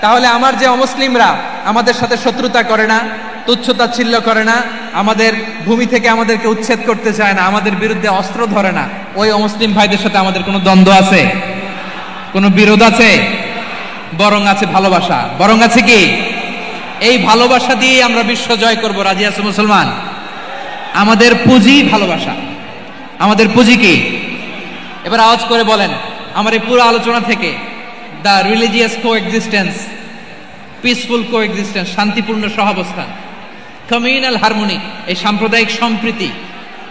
তাহলে আমার যে অমুসলিমরা আমাদের সাথে শত্রুতা করে না, তুচ্ছ-তাচ্ছিল্য করে না, আমাদের ভূমি থেকে আমাদেরকে উচ্ছেদ করতে চায় না, আমাদের বিরুদ্ধে অস্ত্র ধরে না, ওই অমুসলিম ভাইদের সাথে আমাদের কোনো দ্বন্দ্ব আছে? কোনো বিরোধ আছে? বরং আছে ভালোবাসা। বরং আছে কি? এই ভালোবাসা দিয়ে আমরা বিশ্ব জয় করব। রাজি আছে মুসলমান? আমাদের পুঁজি ভালোবাসা। আমাদের পুঁজি কি? এবার আওয়াজ করে বলেন, আমার এই পুরো আলোচনা থেকে the religious coexistence, peaceful coexistence, শান্তিপূর্ণ সহাবস্থান, কমিউনাল হারমোনি, এই সাম্প্রদায়িক সম্প্রীতি,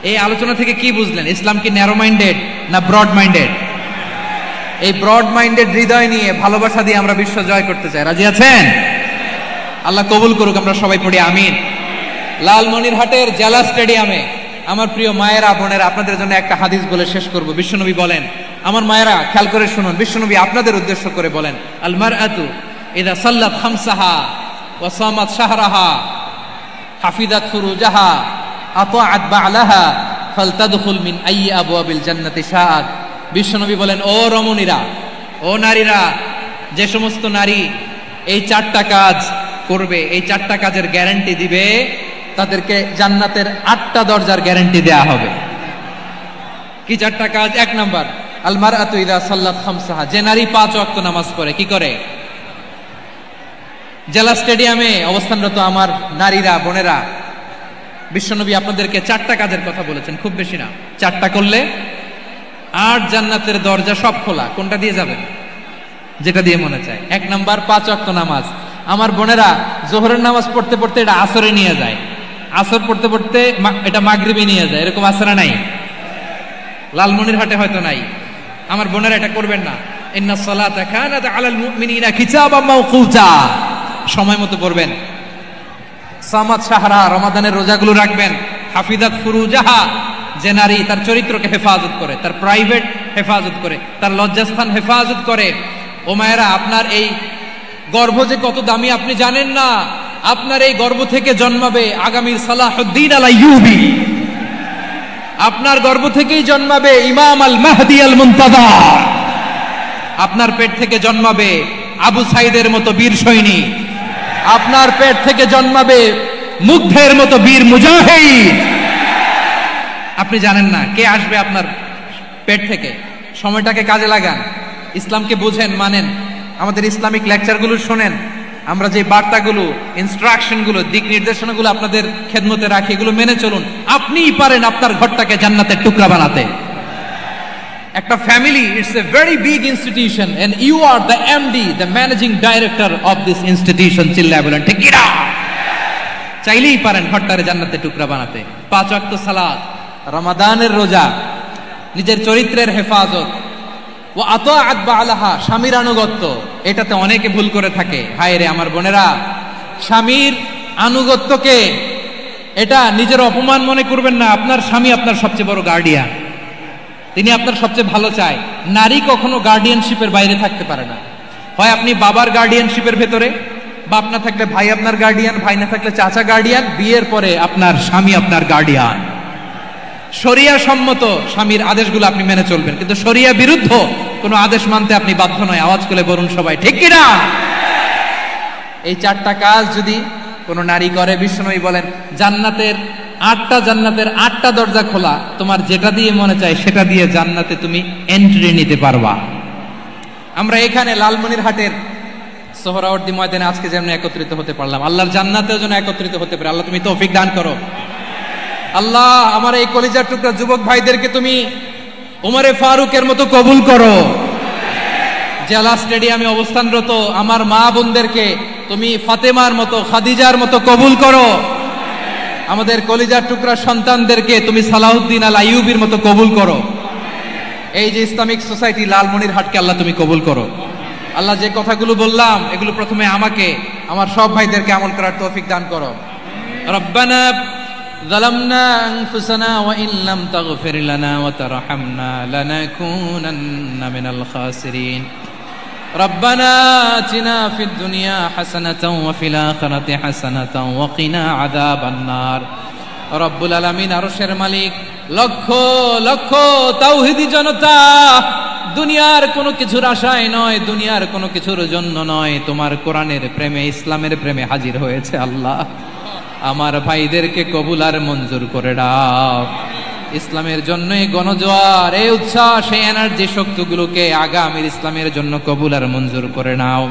এই আলোচনা থেকে কি বুঝলেন? ইসলাম কি ন্যারো মাইন্ডেড না ব্রড মাইন্ডেড? এই ব্রড মাইন্ডেড হৃদয় নিয়ে ভালোবাসা দিয়ে আমরা বিশ্ব জয় করতে চাই। রাজি আছেন? আল্লাহ কবুল করুক, আমরা সবাই পড়ি আমিন। লালমনিরহাটের জেলা স্টেডিয়ামে আমার প্রিয় মায়েরা বোনেরা, আপনাদের জন্য একটা হাদিস বলে শেষ করব। বিশ্বনবী বলেন, আমার মায়েরা খেয়াল করে শুনুন, বিশ্বনবী আপনাদের উদ্দেশ্য করে বলেন, আল মারআতু ইযা সাল্লাত খামসাহা ওয়া সামাত শাহরাহা হাফিজাত ফুরুজাহা আতাআত বা'লাহা ফালতাদখুল মিন আইয়ি আবওয়াবিল জান্নাতি শাআত। বিশ্বনবী বলেন, ও রমণীরা, ও নারীরা, যে সমস্ত নারী এই চারটা কাজ করবে, এই চারটা কাজের গ্যারান্টি দিবে, তাদেরকে জান্নাতের 8টা দরজার গ্যারান্টি দেয়া হবে। কি চারটা কাজ? 1 নাম্বার, আল মারআতু ইযা সাল্লাত খামসাহা, যে নারী 5 ওয়াক্ত নামাজ পড়ে। কি করে? জেলা স্টেডিয়ামে অবস্থানরত আমার নারীরা বোনেরা, বিশ্বনবী আপনাদেরকে 4টা কাজের কথা বলেছেন, খুব বেশি না। 4টা করলে 8 জান্নাতের দরজা সব খোলা। কোনটা দিয়ে যাবেন? যেটা দিয়ে মনে চায়। 1 নাম্বার 5 ওয়াক্ত নামাজ। আমার বোনেরা জোহরের নামাজ পড়তে পড়তে এটা আসরে নিয়ে যায়, আসর পড়তে পড়তে এটা মাগরিবে নিয়ে যায়। এরকম আসরা নাই? লালমনিরহাটে হয়তো নাই। আমার বোনেরা এটা করবেন না। ইন্নাস সালাতা কানাত আলাল মুমিনিনা কিতাবাম মাওকুতা, সময় মতো পড়বেন। সামাত শাহরা, রমাদানের রোজাগুলো রাখবেন। হাফিজাত ফুরুজাহা, যে নারী তার চরিত্রকে হেফাজত করে, তার প্রাইভেট হেফাজত করে, তার লজ্জাস্থান হেফাজত করে। ও মায়েরা, আপনার এই গর্ভ যে কত দামি আপনি জানেন না। আপনার এই গর্ভ থেকে জন্মাবে আগামীর সালাহুদ্দিন আল আইয়ুবী। আপনার গর্ভ থেকেই জন্মাবে ইমাম আল মাহদি আল মুনতাযর। আপনার পেট থেকে জন্মাবে আবু সাইদের মতো বীর সৈনিক। আপনার পেট থেকে জন্মাবে মুগ্ধের মতো বীর মুজাহিদ। আপনি জানেন না কে আসবে আপনার পেট থেকে। সময়টাকে কাজে লাগান, ইসলামকে বুঝেন, মানেন, আমাদের ইসলামিক লেকচারগুলো শোনেন। আমরা যে বার্তাগুলো, ইনস্ট্রাকশনগুলো, দিক নির্দেশনাগুলো আপনাদের খেদমতে রাখি, এগুলো মেনে চলুন। আপনিই পারেন আপনার ঘরটাকে জান্নাতের টুকরা বানাতে। একটা family, it's a very big institution and you are the MD, the managing director of this institution. চিল্লায় বলেন ঠিক কিনা? চাইলেই পারেন ঘরটারে জান্নাতের টুকরা বানাতে। 5 ওয়াক্ত সালাত, রমাদানের রোজা, নিজের চরিত্রের হেফাজত, ও আতাআত বা'লাহা, স্বামীর আনুগত্য। এটাতে অনেকে ভুল করে থাকে। হায় রে আমার বোনেরা, স্বামীর আনুগত্যকে এটা নিজের অপমান মনে করবেন না। আপনার স্বামী আপনার সবচেয়ে বড় গার্ডিয়ান, তিনি আপনার সবচেয়ে ভালো চায়। নারী কখনো গার্ডিয়ানশিপের বাইরে থাকতে পারে না। হয় আপনি বাবার গার্ডিয়ানশিপের ভেতরে, বাপ না থাকলে ভাই আপনার গার্ডিয়ান, ভাই না থাকলে চাচা গার্ডিয়ান, বিয়ের পরে আপনার স্বামী আপনার গার্ডিয়ান। শরিয়া সম্মত স্বামীর আদেশগুলো আপনি মেনে চলবেন, কিন্তু শরিয়া বিরুদ্ধ কোনো আদেশ মানতে আপনি বাধ্য নয়। আওয়াজ করে বলুন সবাই ঠিক কিনা? এই 4টা কাজ যদি কোনো নারী করে, বিশ্বনবী বলেন জান্নাতের 8টা দরজা খোলা। তোমার যেটা দিয়ে মনে চায় সেটা দিয়ে জান্নাতে তুমি এন্ট্রি নিতে পারবা। আমরা এখানে লালমনিরহাটের সোহরাওয়ার্দী ময়দানে আজকে যেমন একত্রিত হতে পারলাম, আল্লাহর জান্নাতেও যেন একত্রিত হতে পারে। আল্লাহ তুমি তৌফিক দান করো। আল্লাহ আমার এই কলিজার টুকরা যুবক ভাইদেরকে তুমি উমরে ফারুকের মতো কবুল করো। জেলা স্টেডিয়ামে অবস্থানরত আমার মা বোনদেরকে তুমি ফাতেমার মতো, খাদিজার মতো কবুল করো। আমাদের কলিজার টুকরা সন্তানদেরকে তুমি সালাহুদ্দিন আল আইয়ুবীর মতো কবুল করো। এই যে ইসলামিক সোসাইটি লালমনিরহাটকে আল্লাহ তুমি কবুল করো। আল্লাহ যে কথাগুলো বললাম এগুলো প্রথমে আমাকে, আমার সব ভাইদেরকে আমল করার তৌফিক দান করো। রব্বানা ظلمنا أنفسنا وإن لم تغفر لنا وترحمنا لنكونن من الخاسرين ربنا آتنا في الدنيا حسنة وفي الآخرة حسنة وقنا عذاب النار রব্বুল আলামিন আরশের মালিক, লক্ষ লক্ষ তাওহীদি জনতা দুনিয়ার কোনো কিছুর আশায় নয়, দুনিয়ার কোনো কিছুর জন্য নয়, তোমার কোরআনের প্রেমে, ইসলামের প্রেমে হাজির হয়েছে। আল্লাহ আমার ভাইদেরকে কবুল আর মঞ্জুর করে দাও। ইসলামের জন্য এই গণজোয়ার, এই উচ্ছ্বাস, এই এনার্জি শক্তিগুলোকে আগামীর ইসলামের জন্য কবুল আর মঞ্জুর করে নাও।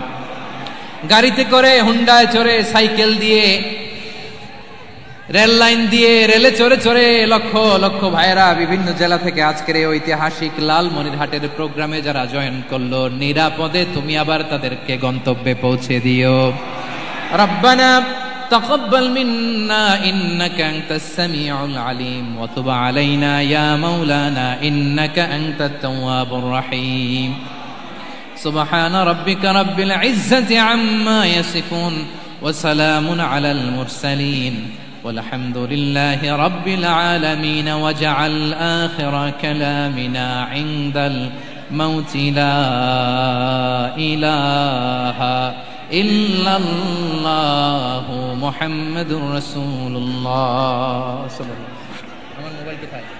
গাড়িতে করে, হুন্ডায় চড়ে, সাইকেল দিয়ে, রেল লাইন দিয়ে, রেলে চড়ে চড়ে লক্ষ লক্ষ ভাইরা বিভিন্ন জেলা থেকে আজকের এই ঐতিহাসিক লালমনিরহাটের প্রোগ্রামে যারা জয়েন করলো, নিরাপদে তুমি আবার তাদেরকে গন্তব্যে পৌঁছে দিও। রব্বানা تقبل منا إنك أنت السميع العليم وتب علينا يا مولانا إنك أنت التواب الرحيم সুবহান রাব্বিকা রাব্বিল ইজ্জাতি আম্মা ইয়াসিফুন ওয়া সালামুন আলাল মুরসালিন والحمد لله رب العالمين وجعل آخر كلامنا عند الموت لا إله إلا الله محمد رسول الله صلى الله عليه وسلم.